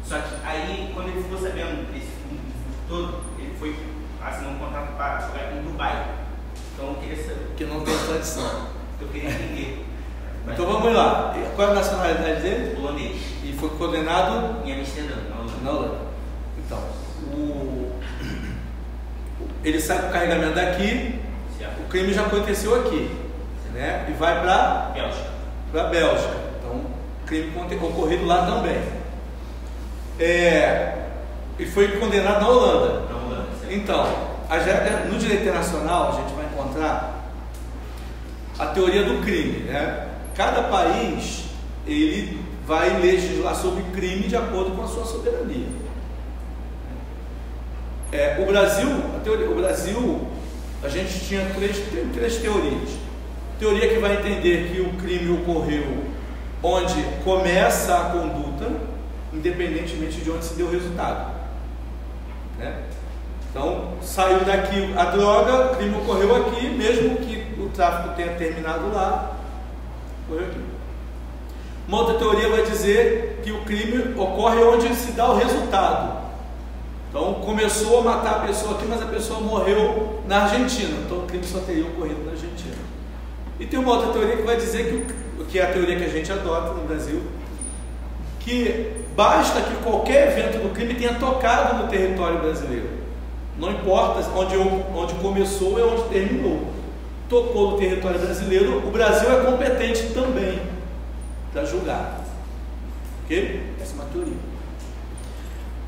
Só que aí, quando ele ficou sabendo desse fundo todo, ele foi assinar um contrato para jogar em Dubai. Então eu queria saber. Que não tem extradição. Eu queria entender. Então vamos lá. Qual é a nacionalidade dele? Holandês. E foi condenado em Amsterdã, na Holanda. Na Holanda. Então, ele sai com o carregamento daqui, certo. O crime já aconteceu aqui, né? E vai para Bélgica. Para a Bélgica. Então, crime ocorrido lá também. E foi condenado na Holanda. Na Holanda, certo. Então, no direito internacional, a gente vai encontrar a teoria do crime, né? Cada país, ele vai legislar sobre crime de acordo com a sua soberania. O Brasil, a gente tinha três teorias. Teoria que vai entender que o crime ocorreu onde começa a conduta, independentemente de onde se deu o resultado, né? Então, saiu daqui a droga, o crime ocorreu aqui, mesmo que o tráfico tenha terminado lá, ocorreu aqui. Uma outra teoria vai dizer que o crime ocorre onde se dá o resultado. Então, começou a matar a pessoa aqui, mas a pessoa morreu na Argentina. Então, o crime só teria ocorrido na Argentina. E tem uma outra teoria que vai dizer que é a teoria que a gente adota no Brasil, que basta que qualquer evento do crime tenha tocado no território brasileiro. Não importa onde começou e onde terminou. Tocou no território brasileiro, o Brasil é competente também para julgar. Ok? Essa é uma teoria.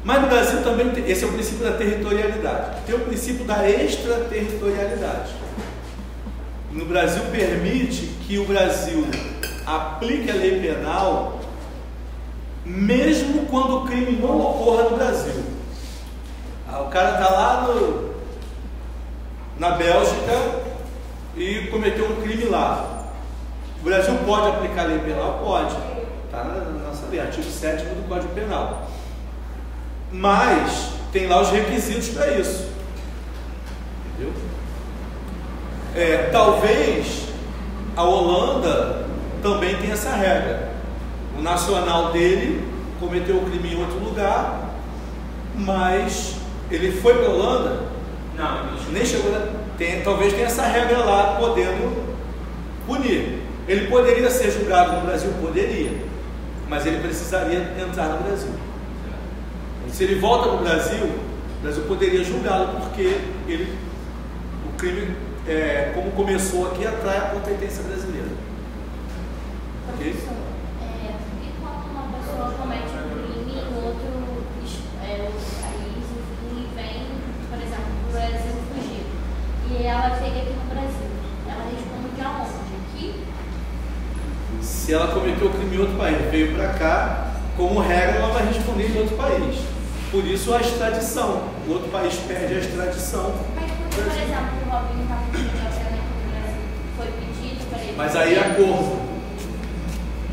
Mas no Brasil também tem, esse é o princípio da territorialidade. Tem o princípio da extraterritorialidade. No Brasil permite que o Brasil aplique a lei penal mesmo quando o crime não ocorra no Brasil. O cara está lá na Bélgica e cometeu um crime lá. O Brasil pode aplicar a lei penal? Pode. Está na nossa lei, artigo 7º do Código Penal. Mas tem lá os requisitos para isso. Entendeu? Talvez a Holanda também tenha essa regra. O nacional dele cometeu o crime em outro lugar, mas ele foi para a Holanda? Não, nem chegou. Talvez tenha essa regra lá, podendo punir. Ele poderia ser julgado no Brasil? Poderia, mas ele precisaria entrar no Brasil. Se ele volta para o Brasil poderia julgá-lo, porque o crime, como começou aqui, atrai a competência brasileira. Ok? E quando uma pessoa comete um crime em outro país e vem, por exemplo, para o Brasil fugir, e ela chega aqui no Brasil, ela responde aonde? Aqui? Se ela cometeu o crime em outro país, veio para cá, como regra, ela vai responder em outro país. Por isso a extradição. O outro país pede a extradição. Mas por exemplo, o Robinho está pedindo alguém no Brasil, foi pedido para ele. Mas aí é acordo.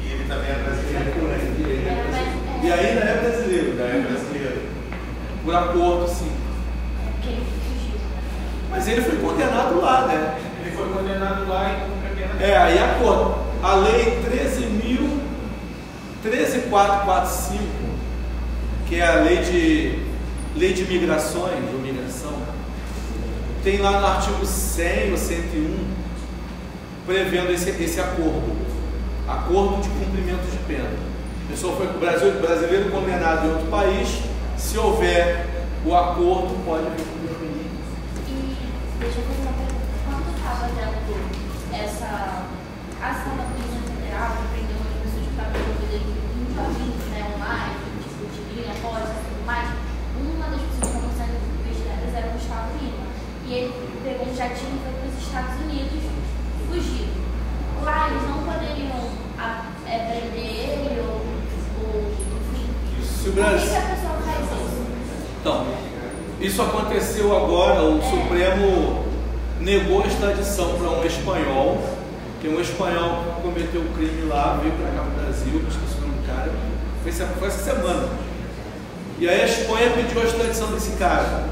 E ele também é brasileiro. E ainda é brasileiro. Ainda é brasileiro. Por acordo, sim. Porque ele fugiu. Mas ele foi condenado lá, né? Ele foi condenado lá e cumpre a pena. Aí é acordo. A lei 13.445, que é a lei de migrações, ou migração, tem lá no artigo 100 ou 101, prevendo esse acordo de cumprimento de pena. A pessoa foi brasileiro condenado em outro país, se houver o acordo, pode vir com definir. E deixa eu fazer uma pergunta, quando estava dando essa ação da Polícia Federal que prendeu uma Isso aconteceu agora, o Supremo negou a extradição para um espanhol, que um espanhol cometeu um crime lá, veio para cá no Brasil, esqueci o nome do cara, foi essa semana. E aí a Espanha pediu a extradição desse cara.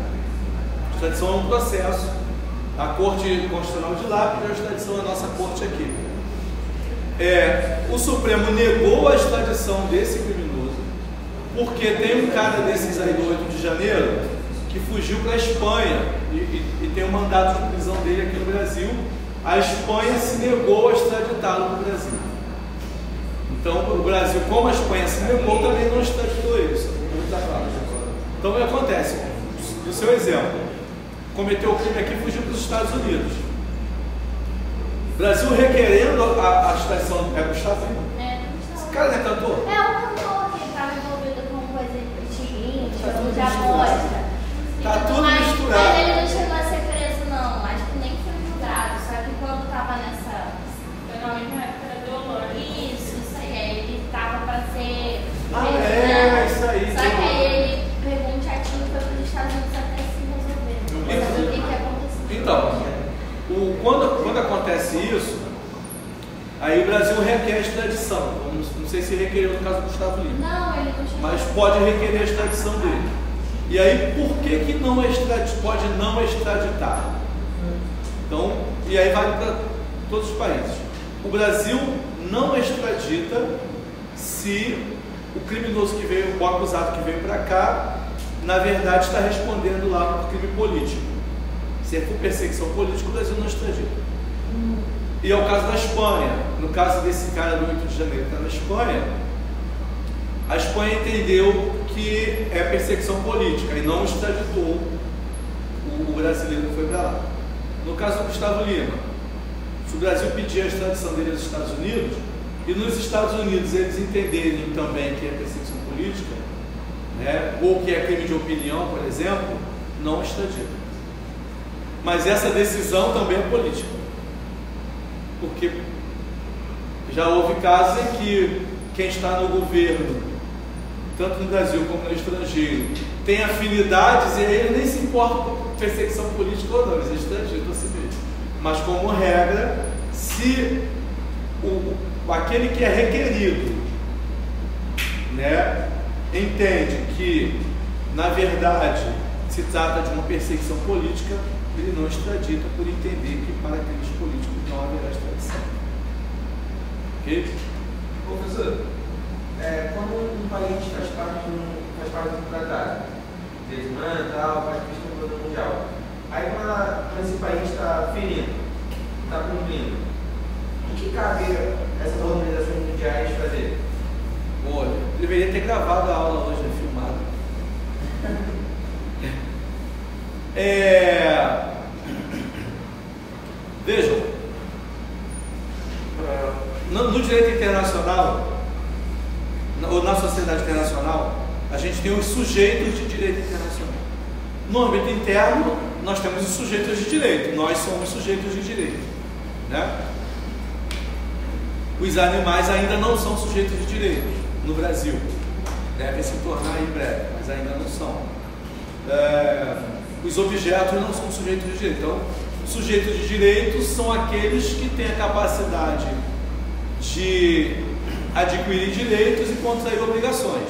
A extradição é um processo. A Corte Constitucional de lá pediu a extradição da nossa corte aqui. O Supremo negou a extradição desse criminoso, porque tem um cara desses aí do 8 de janeiro que fugiu para a Espanha e tem um mandato de prisão dele aqui no Brasil. A Espanha se negou a extraditá-lo para o Brasil. Então, o Brasil, como a Espanha se negou, também não extraditou ele. Então, o que acontece? No seu exemplo, cometeu o crime aqui e fugiu para os Estados Unidos. O Brasil requerendo a extradição. É Gustavo? Esse cara não é cantor? É o cantor que estava envolvido com coisa de tigrinho, de aposta. Tá tudo mas misturado. ele não chegou a ser preso, não. Acho que nem foi julgado. Só que quando estava nessa. Geralmente na época do Olor. Isso aí. Ele estava para ser. Isso aí. Só que aí ele pegou um chatinho e foi para os Estados Unidos até se resolver. Pra saber o que aconteceu. Então, quando acontece isso, aí o Brasil requer a extradição. Não sei se requereu no caso do Gustavo Lima. Não, ele não chegou. Mas pode requerer a extradição dele. E aí, por que não pode não extraditar? Então, e aí vale para todos os países. O Brasil não extradita se o criminoso que veio, o acusado que veio para cá, na verdade está respondendo lá por crime político. Se for perseguição política, o Brasil não extradita. E é o caso da Espanha. No caso desse cara do 8 de janeiro que está na Espanha, a Espanha entendeu que é perseguição política e não extraditou o brasileiro que foi para lá. No caso do Gustavo Lima, se o Brasil pedir a extradição dele aos Estados Unidos, e nos Estados Unidos eles entenderem também que é perseguição política, né, ou que é crime de opinião, por exemplo, não extradita. Mas essa decisão também é política. Porque já houve casos em que quem está no governo, tanto no Brasil como no estrangeiro, tem afinidades e aí ele nem se importa com perseguição política ou não, eles extraditam a si mesmo. Mas como regra, se aquele que é requerido, né, entende que na verdade se trata de uma perseguição política, ele não extradita por entender que para crimes políticos não haverá extradição. Ok? Professor, quando um país faz parte do tratado, desmanda e tal, faz questão do plano mundial, aí quando esse país está ferindo, está cumprindo, o que cabe essas organizações mundiais fazer? Olha, deveria ter gravado a aula hoje, filmado. Vejam, no direito internacional, ou na sociedade internacional, a gente tem os sujeitos de direito internacional. No âmbito interno, nós temos os sujeitos de direito, nós somos sujeitos de direito, né? Os animais ainda não são sujeitos de direito no Brasil, devem se tornar em breve, mas ainda não são. Os objetos não são sujeitos de direito. Então, sujeitos de direito são aqueles que têm a capacidade de adquirir direitos e contrair obrigações,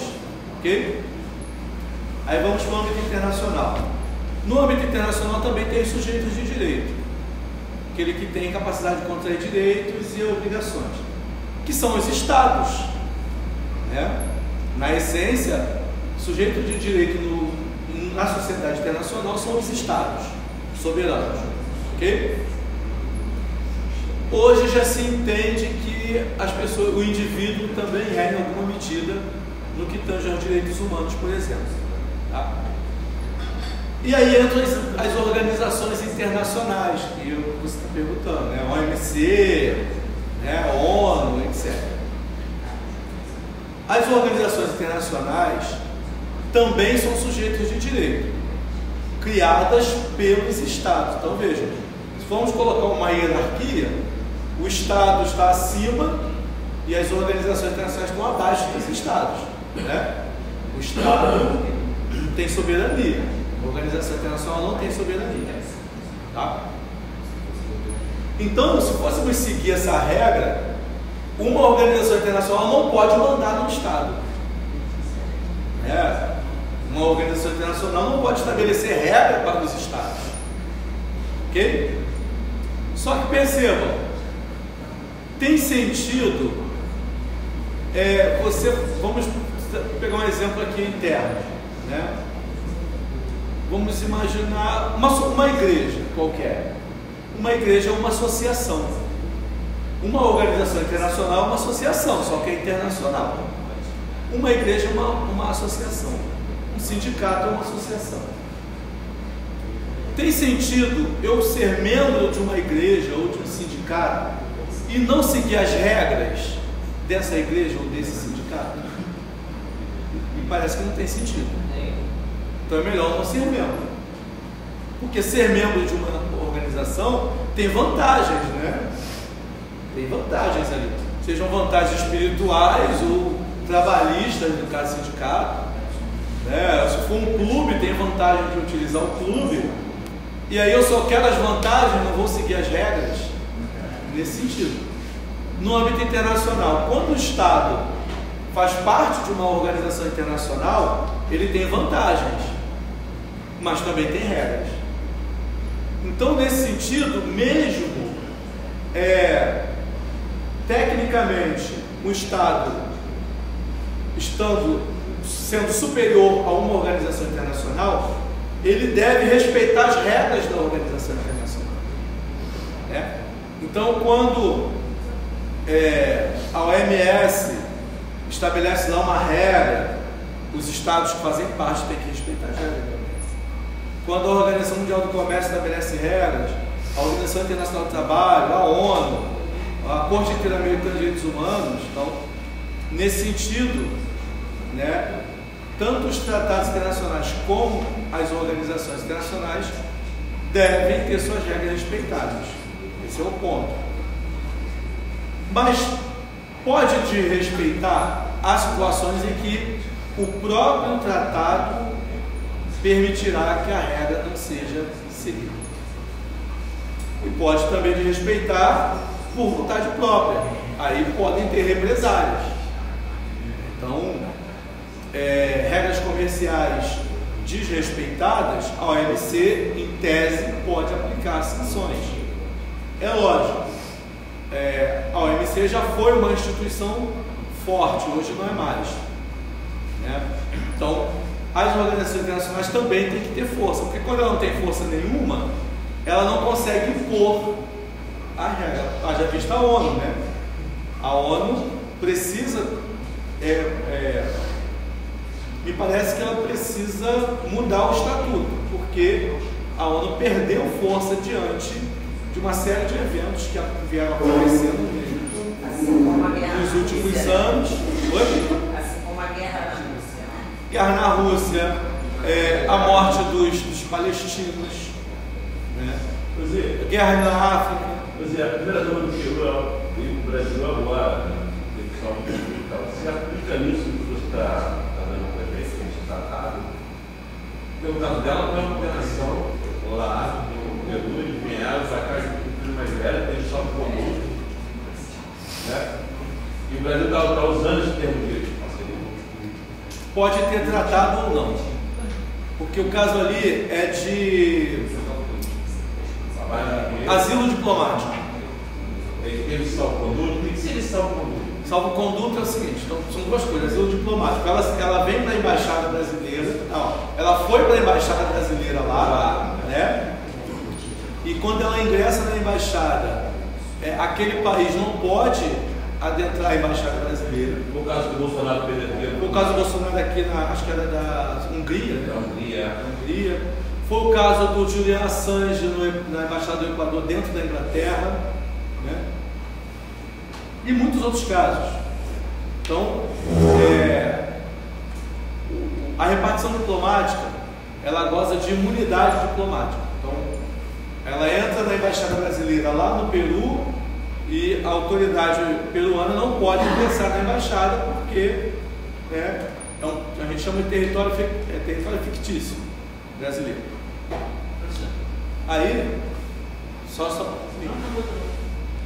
ok? Aí vamos para o âmbito internacional. No âmbito internacional também tem os sujeitos de direito, aquele que tem capacidade de contrair direitos e obrigações, que são os estados, né? Na essência, sujeito de direito na sociedade internacional são os estados soberanos, ok? Hoje já se entende que as pessoas, o indivíduo também é em alguma medida no que tange aos direitos humanos, por exemplo, tá? E aí entram as organizações internacionais que você está perguntando, né? OMC, né? ONU, etc. As organizações internacionais também são sujeitos de direito, criadas pelos estados. Então vejam, se formos colocar uma hierarquia, o estado está acima e as organizações internacionais estão abaixo dos estados, né? O estado tem soberania, A organização internacional não tem soberania. Tá? Então, se fôssemos seguir essa regra, uma organização internacional não pode mandar no Estado. Uma organização internacional não pode estabelecer regra para os Estados. Ok? Só que percebam, tem sentido vamos pegar um exemplo aqui interno, né? Vamos imaginar uma igreja qualquer. Uma igreja é uma associação. Uma organização internacional é uma associação, só que é internacional. Uma igreja é uma associação. Um sindicato é uma associação. Tem sentido eu ser membro de uma igreja ou de um sindicato e não seguir as regras dessa igreja ou desse sindicato? Me parece que não tem sentido. Então é melhor não ser membro. Porque ser membro de uma organização tem vantagens, né? Tem vantagens ali. Sejam vantagens espirituais ou trabalhistas, no caso sindicato. Né? Se for um clube, tem vantagem de utilizar o clube. E aí eu só quero as vantagens, não vou seguir as regras. Nesse sentido. No âmbito internacional, quando o Estado faz parte de uma organização internacional, ele tem vantagens, mas também tem regras. Então, nesse sentido, mesmo tecnicamente o Estado sendo superior a uma organização internacional, ele deve respeitar as regras da organização internacional. Então, quando a OMS estabelece lá uma regra, os Estados que fazem parte têm que respeitar as regras. Quando a Organização Mundial do Comércio estabelece regras, a Organização Internacional do Trabalho, a ONU, a Corte Interamericana de Direitos Humanos, então, nesse sentido, né, tanto os tratados internacionais como as organizações internacionais devem ter suas regras respeitadas. Esse é o ponto. Mas pode desrespeitar as situações em que o próprio tratado permitirá que a regra não seja seguida. E pode também desrespeitar por vontade própria. Aí podem ter represálias. Então, regras comerciais desrespeitadas, a OMC, em tese, pode aplicar sanções. É lógico. A OMC já foi uma instituição forte, hoje não é mais. Né? Então, as organizações internacionais também têm que ter força, porque quando ela não tem força nenhuma, ela não consegue impor a regra. Haja vista a ONU, né? A ONU precisa, me parece que ela precisa mudar o estatuto, porque a ONU perdeu força diante de uma série de eventos que vieram acontecendo nos últimos anos. Assim como a guerra na Rússia. Guerra na Rússia, a morte dos palestinos, né? Guerra na África. A primeira dama do Peru veio para o Brasil agora, você aplica nisso que você está dando preferência, que a gente está tratado? No caso dela, não é uma condenação lá, Peru, de Pinheiros, a casa do filho mais velho, tem só comum. Né? E o Brasil está usando esse termo de parceria. Pode ter tratado ou não, porque o caso ali é de asilo diplomático. Eles salvo-conduto? O que seria salvo-conduto? Salvo-conduto é o seguinte, então, são duas coisas. Asilo diplomático, ela vem da embaixada brasileira, ela foi para a embaixada brasileira lá, né? E quando ela ingressa na embaixada, aquele país não pode adentrar a embaixada brasileira. No caso do Bolsonaro, no caso do Bolsonaro aqui, acho que era da Hungria, né? Hungria. Foi o caso do Julian Assange na embaixada do Equador, dentro da Inglaterra, né? E muitos outros casos. Então, a repartição diplomática, ela goza de imunidade diplomática. Então, ela entra na embaixada brasileira lá no Peru e a autoridade peruana não pode ingressar na embaixada porque a gente chama de território fictício. brasileiro. Aí,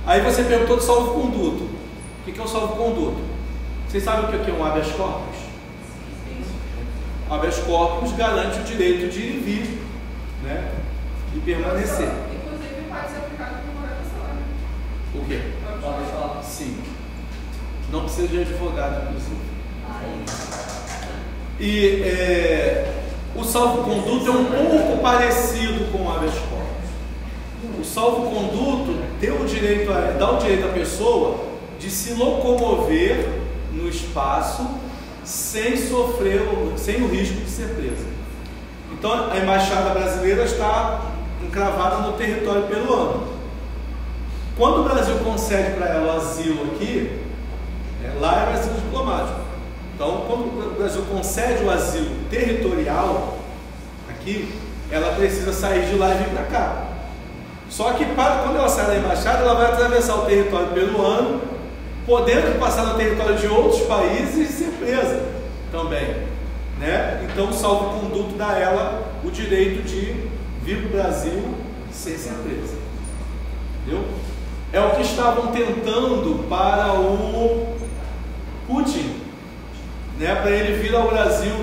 aí você perguntou do salvo-conduto. O que é o salvo-conduto? Vocês sabem o que é um habeas corpus? O habeas corpus garante o direito de ir e vir, né? E permanecer. Inclusive pode ser aplicado como redação. O quê? Pode falar. Sim. Não precisa de advogado, inclusive. E o salvo-conduto é um pouco parecido com o habeas corpus. O salvo-conduto dá o direito à pessoa de se locomover no espaço sem o risco de ser presa. Então a embaixada brasileira está encravada no território peruano. Quando o Brasil concede para ela o asilo aqui, lá é asilo diplomático. Então, quando o Brasil concede o asilo territorial aqui, ela precisa sair de lá e vir para cá. Só que quando ela sai da embaixada, ela vai atravessar o território peruano, podendo passar no território de outros países e ser presa também, né? Então o salvo-conduto dá a ela o direito de vir para o Brasil sem ser presa. Entendeu? É o que estavam tentando para o Putin, né? Para ele vir ao Brasil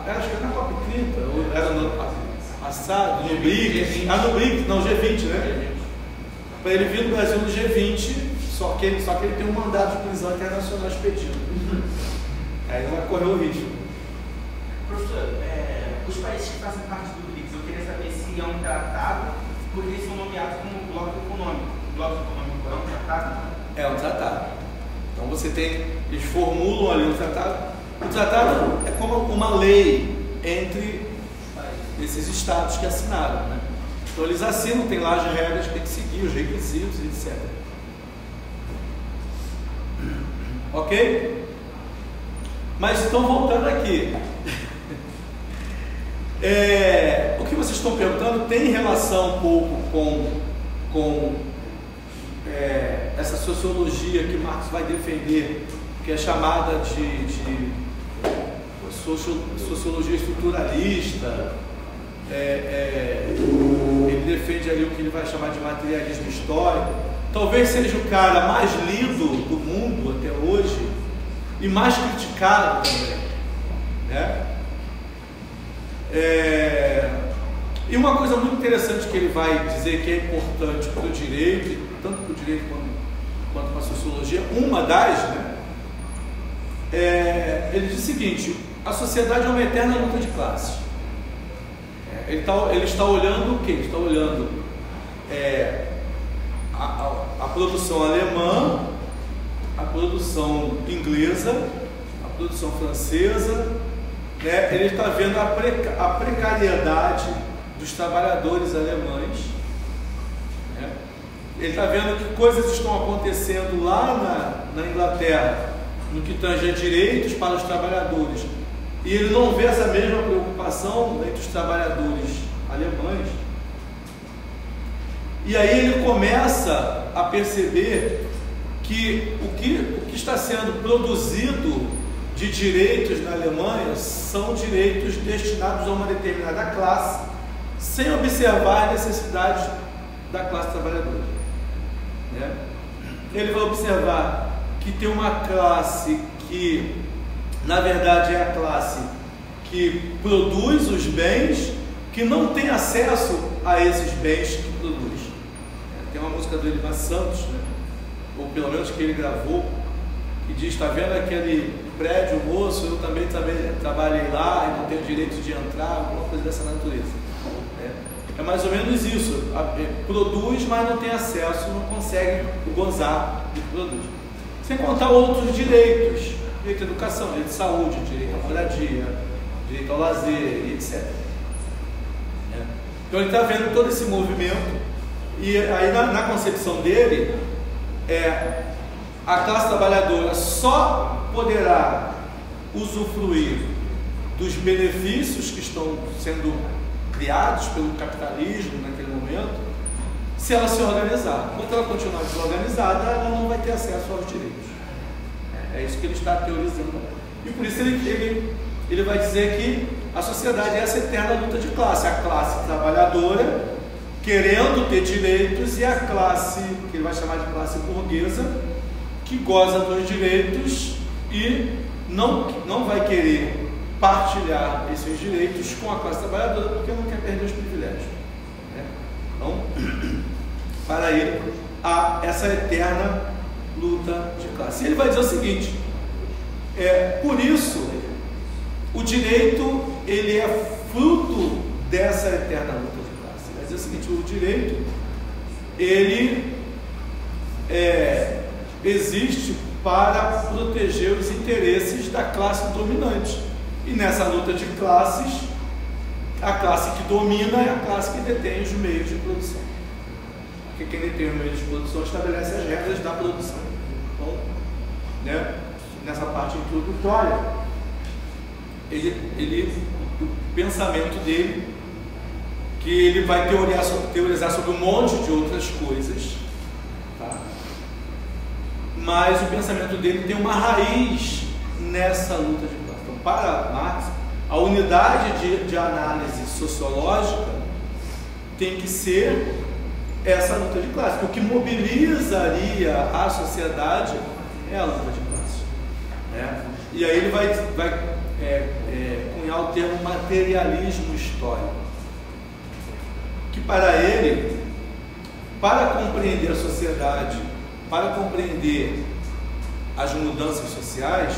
acho que era na COP30, ou era no passado, no BRICS, no BRICS, não, G20, né? Para ele vir no Brasil no G20, só que ele tem um mandado de prisão internacional expedido. Aí ele vai correr o risco. Professor, os países que fazem parte do BRICS, eu queria saber se é um tratado, porque eles são nomeados como bloco econômico. O bloco econômico é um tratado? É um tratado. Então eles formulam ali o tratado. O tratado é como uma lei entre esses estados que assinaram, né? Então eles assinam, tem lá as regras que tem que seguir, os requisitos, etc. Ok? Mas então voltando aqui, o que vocês estão perguntando tem relação um pouco com essa sociologia que Marx vai defender, que é chamada de sociologia estruturalista. Ele defende ali o que ele vai chamar de materialismo histórico. Talvez seja o cara mais lido do mundo até hoje e mais criticado também, né? E uma coisa muito interessante que ele vai dizer que é importante para o direito, tanto para o direito quanto para a sociologia, uma das, né? Ele diz o seguinte: a sociedade é uma eterna luta de classes. Ele está olhando o quê? Ele está olhando a produção alemã, a produção inglesa, a produção francesa, né? Ele está vendo a precariedade dos trabalhadores alemães, né? Ele está vendo que coisas estão acontecendo lá na Inglaterra, no que tange a direitos para os trabalhadores, e ele não vê essa mesma preocupação entre os trabalhadores alemães. E aí ele começa a perceber que o que está sendo produzido de direitos na Alemanha são direitos destinados a uma determinada classe, sem observar as necessidades da classe trabalhadora, né? Ele vai observar que tem uma classe que, na verdade, é a classe que produz os bens, que não tem acesso a esses bens que produz. Tem uma música do Elivan Santos, né? Ou pelo menos que ele gravou, que diz: está vendo aquele prédio, moço, eu também trabalhei lá e não tenho direito de entrar, alguma coisa dessa natureza. É mais ou menos isso. Produz, mas não tem acesso, não consegue gozar do que produz. Sem contar outros direitos: direito à educação, direito à saúde, direito à moradia, direito ao lazer, e etc. Então ele está vendo todo esse movimento, e aí na concepção dele, a classe trabalhadora só poderá usufruir dos benefícios que estão sendo criados pelo capitalismo naquele momento, se ela se organizar. Enquanto ela continuar desorganizada, ela não vai ter acesso aos direitos. É isso que ele está teorizando. E por isso ele vai dizer que a sociedade é essa eterna luta de classe, a classe trabalhadora querendo ter direitos e a classe, que ele vai chamar de classe burguesa, que goza dos direitos e não vai querer partilhar esses direitos com a classe trabalhadora porque não quer perder os privilégios, né? Então, para ele, há essa eterna luta de classe. E ele vai dizer o seguinte, por isso, o direito, ele é fruto dessa eterna luta de classe. Ele vai dizer o seguinte, o direito, ele existe para proteger os interesses da classe dominante. E nessa luta de classes, a classe que domina é a classe que detém os meios de produção. Porque quem detém os meios de produção estabelece as regras da produção. Então, né, nessa parte introdutória, o pensamento dele, que ele vai teorizar sobre um monte de outras coisas, tá? Mas o pensamento dele tem uma raiz nessa luta de classe. Então, para Marx, a unidade de análise sociológica tem que ser essa luta de classe. O que mobilizaria a sociedade é a luta de classe, né? E aí ele vai cunhar o termo materialismo histórico, que para ele, para compreender a sociedade, para compreender as mudanças sociais,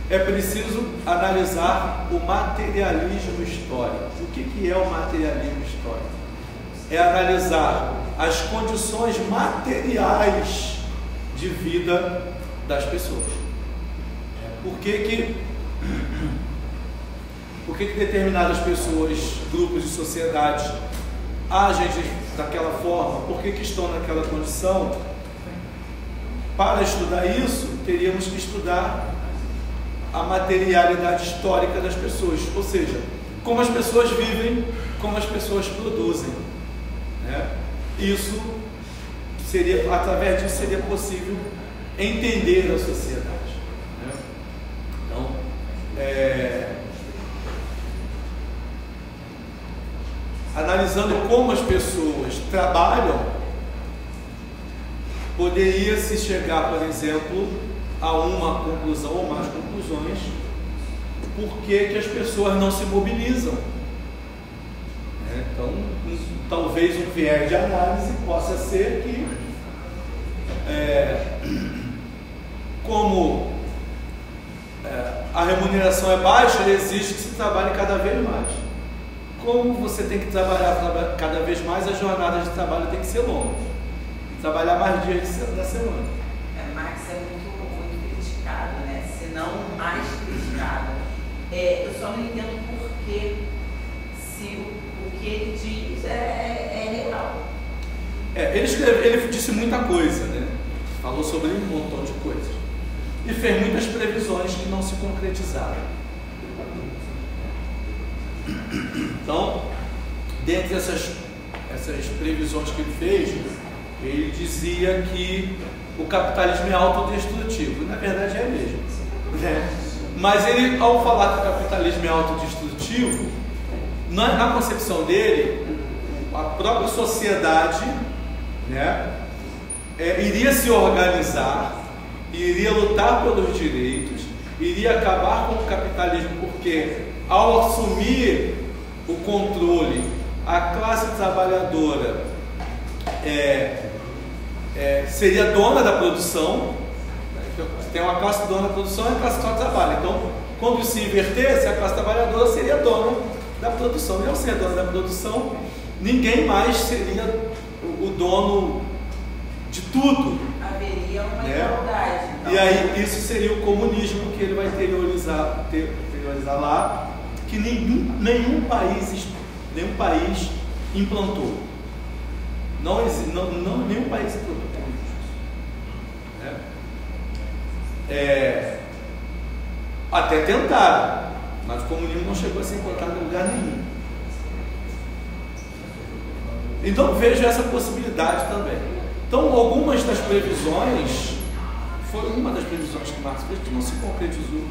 é preciso analisar o materialismo histórico. O que é o materialismo histórico? É analisar as condições materiais de vida das pessoas. Por que determinadas pessoas, grupos de sociedades, agem daquela forma? Por que estão naquela condição? Para estudar isso, teríamos que estudar a materialidade histórica das pessoas, ou seja, como as pessoas vivem, como as pessoas produzem, né? Isso seria, através disso seria possível entender a sociedade, né? Então, analisando como as pessoas trabalham, poderia-se chegar, por exemplo, a uma conclusão ou mais conclusões. Por que as pessoas não se mobilizam? Então, talvez um viés de análise possa ser que, como a remuneração é baixa, exige que se trabalhe cada vez mais. Como você tem que trabalhar cada vez mais, as jornadas de trabalho têm que ser longas. Trabalhar mais dias da semana. Marx é muito criticado, né? Se não mais criticado. Eu só não entendo por que, se o que ele diz é real. Ele disse muita coisa, né? Falou sobre um montão de coisas. E fez muitas previsões que não se concretizaram. Então, dentre essas previsões que ele fez, ele dizia que o capitalismo é autodestrutivo. Na verdade é mesmo, né? Mas ele, ao falar que o capitalismo é autodestrutivo, na concepção dele, a própria sociedade, né, iria se organizar, iria lutar pelos direitos, iria acabar com o capitalismo, porque ao assumir o controle, a classe trabalhadora seria dona da produção. Tem uma classe dona da produção e a classe só trabalha. Então, quando se invertesse, a classe trabalhadora seria dona da produção. E ao ser dona da produção, ninguém mais seria o dono de tudo. Haveria uma igualdade. Então. E aí, isso seria o comunismo que ele vai teorizar lá, que nenhum país implantou. Nenhum país implantou. Até tentaram, mas o comunismo não chegou a ser implantado em lugar nenhum. Então vejo essa possibilidade também. Então algumas das previsões, foi uma das previsões que Marx fez, que não se concretizou.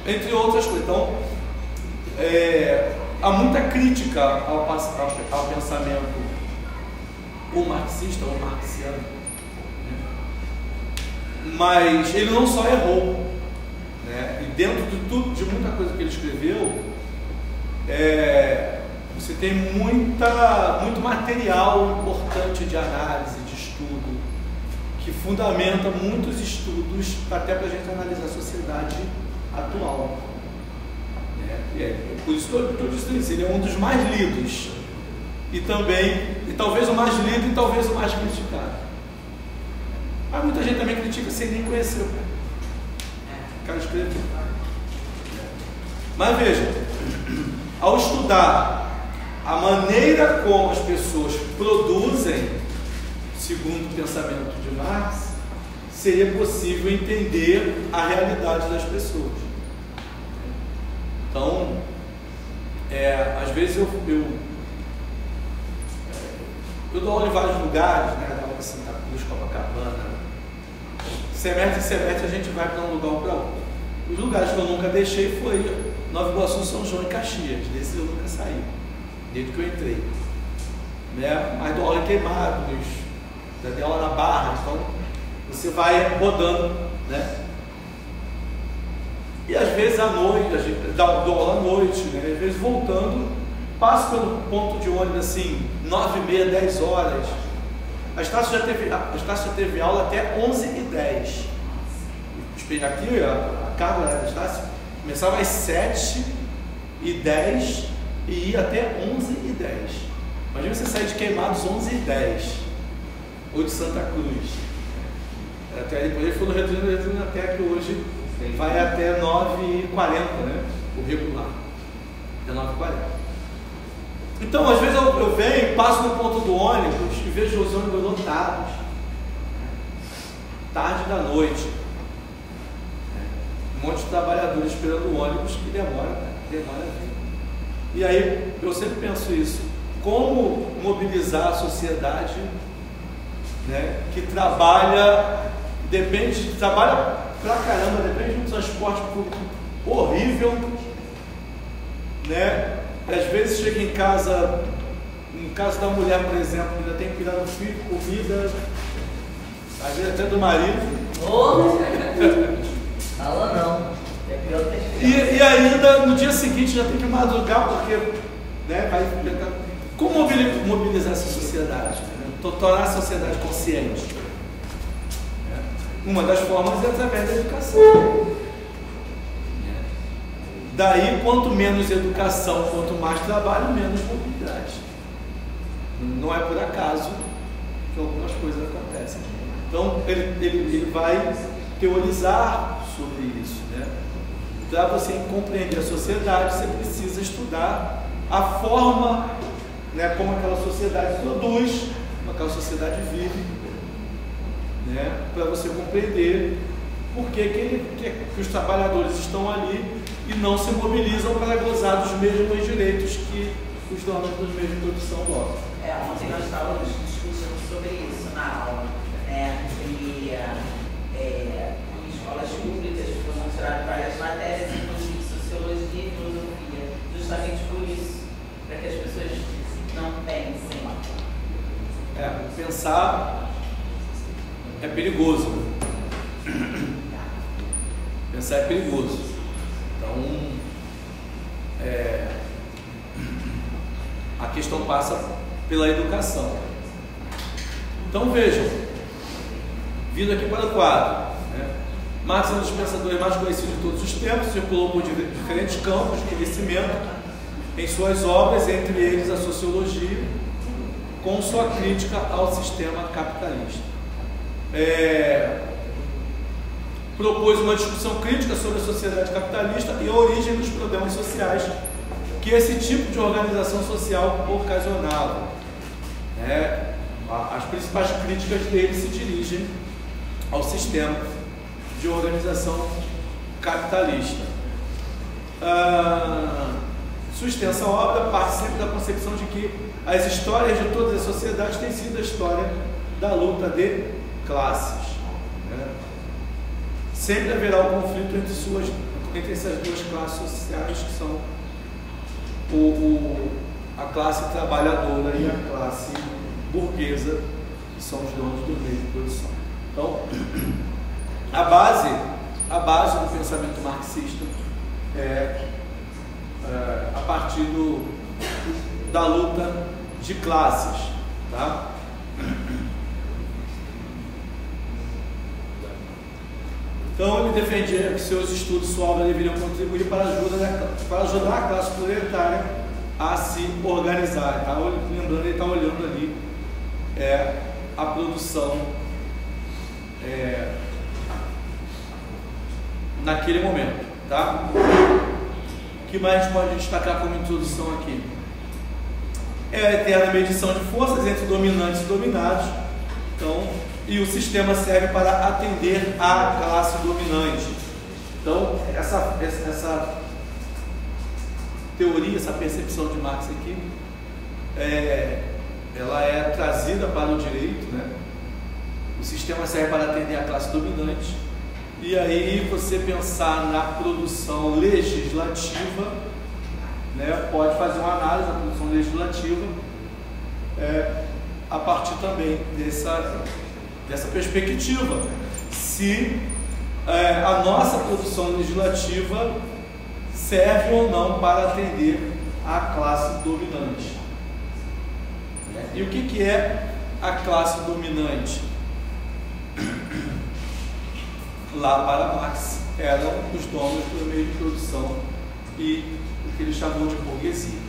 entre outras coisas. Então, há muita crítica ao pensamento ou marxista ou marxiano, né? Mas ele não só errou, né? E dentro de muita coisa que ele escreveu, você tem muito material importante de análise, de estudo, que fundamenta muitos estudos até para a gente analisar a sociedade atual. Por isso que eu disse isso, ele é um dos mais lidos e talvez o mais lido e talvez o mais criticado. Mas muita gente também critica sem nem conhecer o cara escreveu. Mas veja, ao estudar a maneira como as pessoas produzem, segundo o pensamento de Marx, seria possível entender a realidade das pessoas. Então, às vezes eu dou aula em vários lugares, né? Dou aula em Santa Cruz, Copacabana. Semestre em semestre a gente vai para um lugar ou para outro. Os lugares que eu nunca deixei foi Nova Iguaçu, São João e Caxias. Desses eu nunca saí, desde que eu entrei. Né? Mas dou aula em Queimados, dei aula na Barra, então você vai rodando, né? E às vezes à noite, a gente dou aula à noite, né? Às vezes voltando, passo pelo ponto de ônibus assim, 9h30, 10 horas. A Estácio já teve aula até 11h10. Aqui a carga da Estácio começava às 7h10 e ia até 11h10. Imagina você sair de Queimados 11h10, ou de Santa Cruz. Até depois ele foi no Retorno até que hoje vai até 9h40, né? O regular. Até 9h40. Então, às vezes eu venho, passo no ponto do ônibus e vejo os ônibus lotados. Tarde da noite. Um monte de trabalhadores esperando o ônibus que demora a vir. E aí, eu sempre penso isso. Como mobilizar a sociedade, né, que trabalha pra caramba, depende de um transporte público horrível, né? Às vezes chega em casa, no caso da mulher, por exemplo, ainda tem que cuidar do filho, comida, às vezes até do marido. Fala não, é pior que e ainda no dia seguinte já tem que madrugar, porque, né, vai como mobilizar essa sociedade, né? Tornar a sociedade consciente. Uma das formas é através da educação. Daí, quanto menos educação, quanto mais trabalho, menos mobilidade. Não é por acaso que algumas coisas acontecem. Então, ele vai teorizar sobre isso, né? Para você compreender a sociedade, você precisa estudar a forma, né, como aquela sociedade produz, como aquela sociedade vive, né, para você compreender por que os trabalhadores estão ali e não se mobilizam para gozar dos mesmos direitos que os donos dos meios de produção gozam. Ontem nós estávamos discutindo sobre isso na aula, né? E em escolas públicas foram tiradas várias matérias, inclusive sociologia e filosofia, justamente por isso, para que as pessoas não pensem. Pensar é perigoso. Pensar é perigoso. Então, a questão passa pela educação. Então vejam, vindo aqui para o quadro, né? Marx é um dos pensadores mais conhecidos de todos os tempos, circulou por diferentes campos de conhecimento em suas obras, entre eles a sociologia, com sua crítica ao sistema capitalista. Propôs uma discussão crítica sobre a sociedade capitalista e a origem dos problemas sociais que esse tipo de organização social ocasionava. As principais críticas dele se dirigem ao sistema de organização capitalista. Sua extensa obra parte sempre da concepção de que as histórias de todas as sociedades têm sido a história da luta de classes. Sempre haverá um conflito entre essas duas classes sociais, que são a classe trabalhadora e a classe burguesa, que são os donos do meio de produção. Então, a base do pensamento marxista é a partir da luta de classes, tá? Então ele defendia que seus estudos, sua obra deveriam contribuir para ajudar a classe proletária a se organizar. Tá? Lembrando, ele está olhando ali a produção naquele momento. Tá? O que mais a gente pode destacar como introdução aqui? É a eterna medição de forças entre dominantes e dominados. Então, e o sistema serve para atender à classe dominante. Então, essa teoria, essa percepção de Marx aqui, ela é trazida para o direito, né? O sistema serve para atender à classe dominante. E aí você pensar na produção legislativa, né? Pode fazer uma análise da produção legislativa a partir também dessa perspectiva, se a nossa produção legislativa serve ou não para atender à classe dominante. E o que é a classe dominante? Lá para Marx eram os donos do meio de produção e o que ele chamou de burguesia.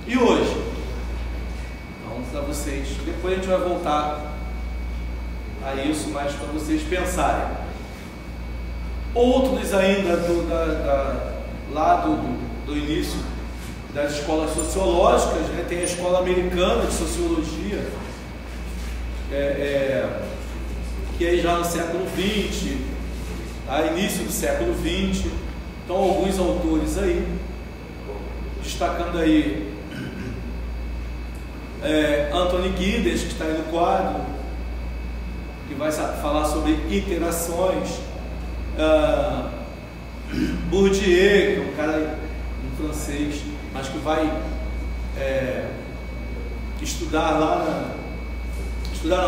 E hoje? Para vocês, depois a gente vai voltar a isso, mas para vocês pensarem. Outros ainda lá do início das escolas sociológicas, né? Tem a escola americana de sociologia, que aí já no século XX, tá? Início do século XX. Então alguns autores aí, destacando aí Anthony Giddens, que está aí no quadro, que vai falar sobre interações, Bourdieu, que é um cara um francês, mas que vai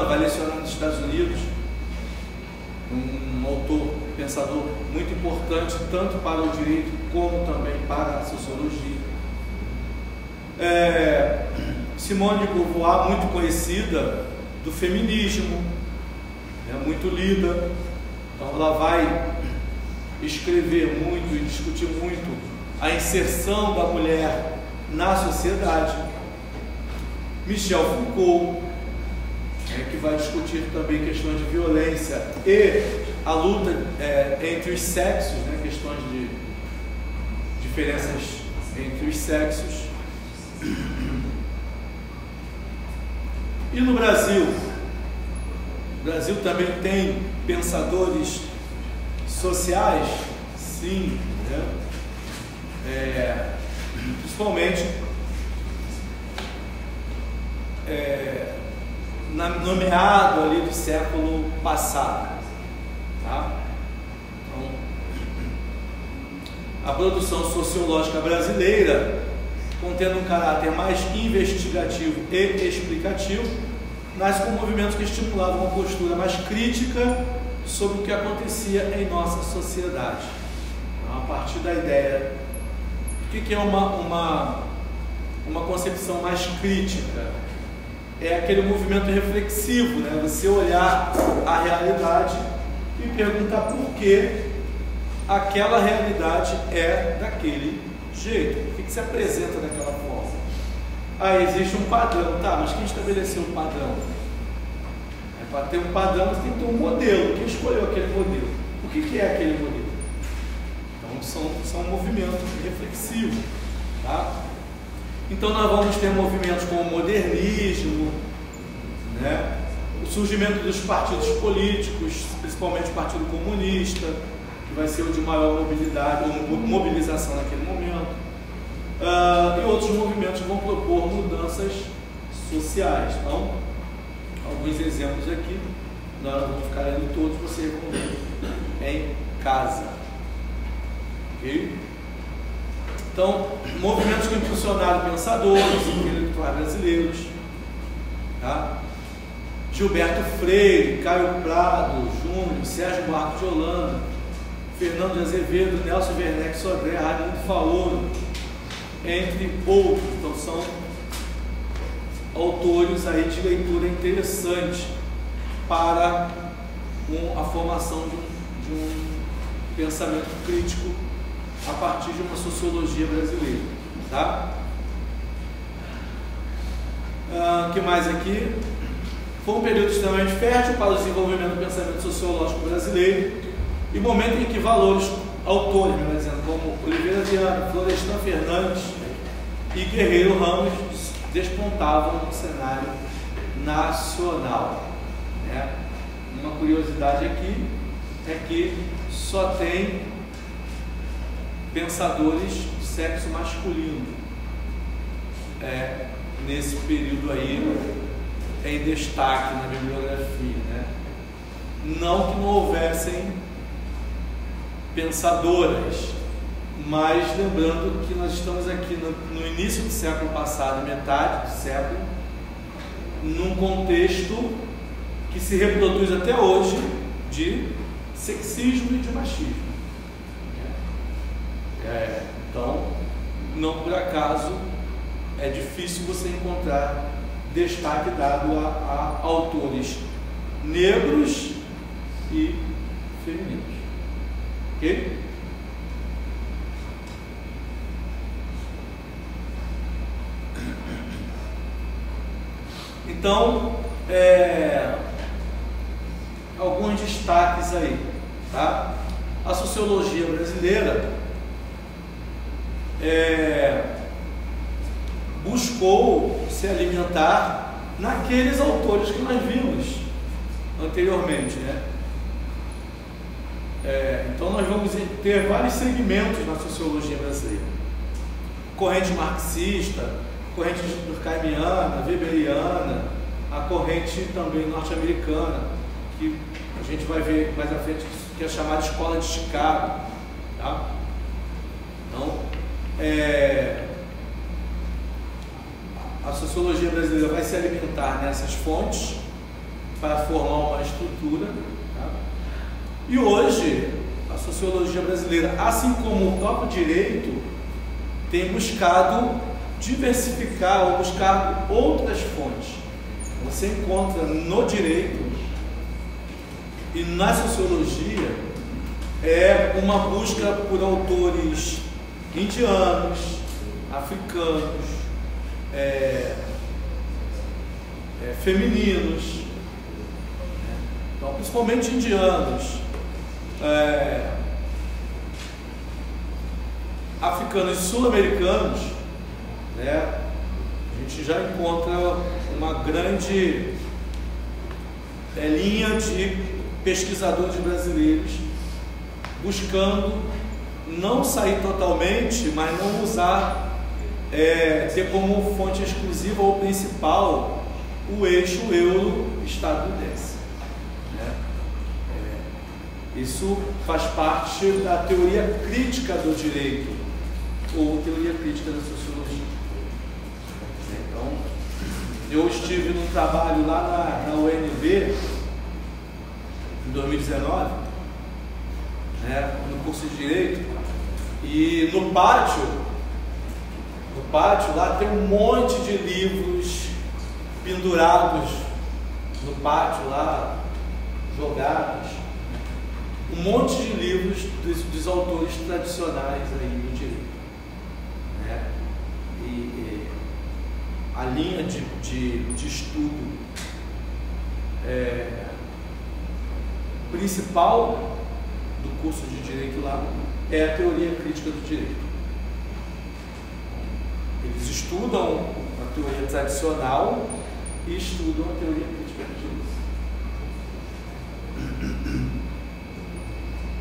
vai lecionar nos Estados Unidos, um autor, pensador muito importante, tanto para o direito como também para a sociologia. Simone de Beauvoir, muito conhecida, do feminismo, muito lida. Então ela vai escrever muito e discutir muito a inserção da mulher na sociedade. Michel Foucault, que vai discutir também questões de violência e a luta entre os sexos, né, questões de diferenças entre os sexos. E no Brasil? O Brasil também tem pensadores sociais, sim, né? Principalmente no meado ali do século passado, tá? Então, a produção sociológica brasileira, contendo um caráter mais investigativo e explicativo, nasce com movimentos que estimulavam uma postura mais crítica sobre o que acontecia em nossa sociedade. Então, a partir da ideia, o que é uma concepção mais crítica? É aquele movimento reflexivo, né? Você olhar a realidade e perguntar por que aquela realidade é daquele jeito, por que se apresenta daquela forma. Existe um padrão, tá, mas quem estabeleceu o padrão? Para ter um padrão você tem que ter um modelo. Quem escolheu aquele modelo? O que é aquele modelo? Então são um movimento reflexivo, tá? Então nós vamos ter movimentos como o modernismo, né? O surgimento dos partidos políticos, principalmente o Partido Comunista, que vai ser o de maior mobilidade ou mobilização naquele momento, e outros movimentos vão propor mudanças sociais. Então, alguns exemplos aqui, nós não vamos ficar lendo todos, vocês vão ver em casa. Ok? Então, movimentos que impulsionaram pensadores, intelectuais brasileiros, tá? Gilberto Freire, Caio Prado Júnior, Sérgio Marcos de Holanda, Fernando de Azevedo, Nelson Werneck Sodré, Raimundo Faoro, entre outros. Então são autores aí de leitura interessante para a formação de um pensamento crítico a partir de uma sociologia brasileira, tá? O que mais aqui? Foi um período extremamente fértil para o desenvolvimento do pensamento sociológico brasileiro e momento em que valores, autores, melhor dizendo, como Oliveira Viana, Florestan Fernandes e Guerreiro Ramos despontavam no cenário nacional, né? Uma curiosidade aqui é que só tem pensadores de sexo masculino nesse período aí em destaque na bibliografia, né? Não que não houvessem pensadoras, mas lembrando que nós estamos aqui no início do século passado, metade do século, num contexto que se reproduz até hoje de sexismo e de machismo. Então, não por acaso é difícil você encontrar destaque dado a autores negros e femininos. Ok? Então, alguns destaques aí, tá? A sociologia brasileira buscou se alimentar naqueles autores que nós vimos anteriormente, né? Então nós vamos ter vários segmentos na sociologia brasileira: corrente marxista, corrente durkheimiana, weberiana, a corrente também norte-americana, que a gente vai ver mais à frente, que é chamada Escola de Chicago, tá? Então, a sociologia brasileira vai se alimentar nessas fontes para formar uma estrutura, tá? E hoje a sociologia brasileira, assim como o próprio direito, tem buscado diversificar ou buscar outras fontes. Você encontra no direito e na sociologia uma busca por autores indianos, africanos, femininos, então, principalmente indianos, africanos e sul-americanos, né? A gente já encontra uma grande linha de pesquisadores brasileiros buscando não sair totalmente, mas não usar, ter como fonte exclusiva ou principal o eixo euro-estadunidense, né? Isso faz parte da teoria crítica do direito ou teoria crítica da sociologia. Então, eu estive num trabalho lá na UNB em 2019, né, no curso de Direito, e no pátio lá tem um monte de livros pendurados no pátio lá, jogados, um monte de livros dos autores tradicionais aí do direito, né? E a linha de estudo principal do curso de Direito lá é a teoria crítica do direito. Eles estudam a teoria tradicional e estudam a teoria crítica do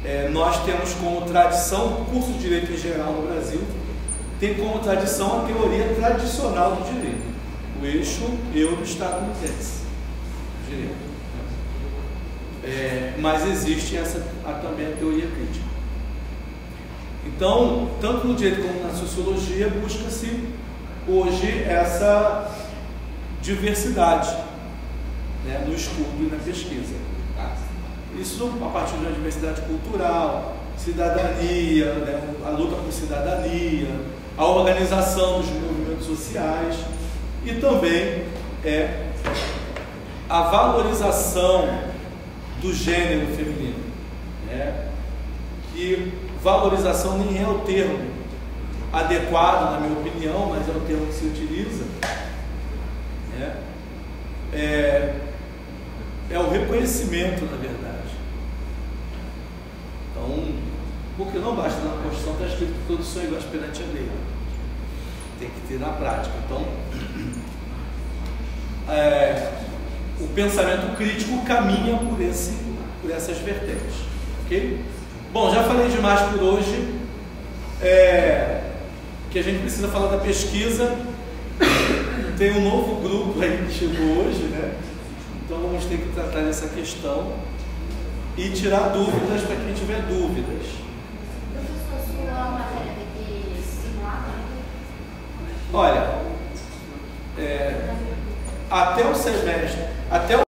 direito. Nós temos como tradição, o curso de Direito em geral no Brasil tem como tradição a teoria tradicional do direito, o eixo euro-estadunidense do direito. Mas existe também a teoria crítica. Então, tanto no direito como na sociologia, busca-se hoje essa diversidade, né, no estudo e na pesquisa. Isso a partir de uma diversidade cultural, cidadania, né, a luta por cidadania, a organização dos movimentos sociais e também a valorização do gênero feminino, né? Que valorização nem é o termo adequado, na minha opinião, mas é o termo que se utiliza, né? É o reconhecimento, na verdade. Então, porque não basta na Constituição estar escrito que todos são iguais perante a lei, tem que ter na prática. Então, o pensamento crítico caminha por essas vertentes, ok? Bom, já falei demais por hoje, que a gente precisa falar da pesquisa. Tem um novo grupo aí que chegou hoje, né? Então vamos ter que tratar dessa questão e tirar dúvidas para quem tiver dúvidas. Professor, sua matéria vai ter simulado? Olha, até o semestre, até o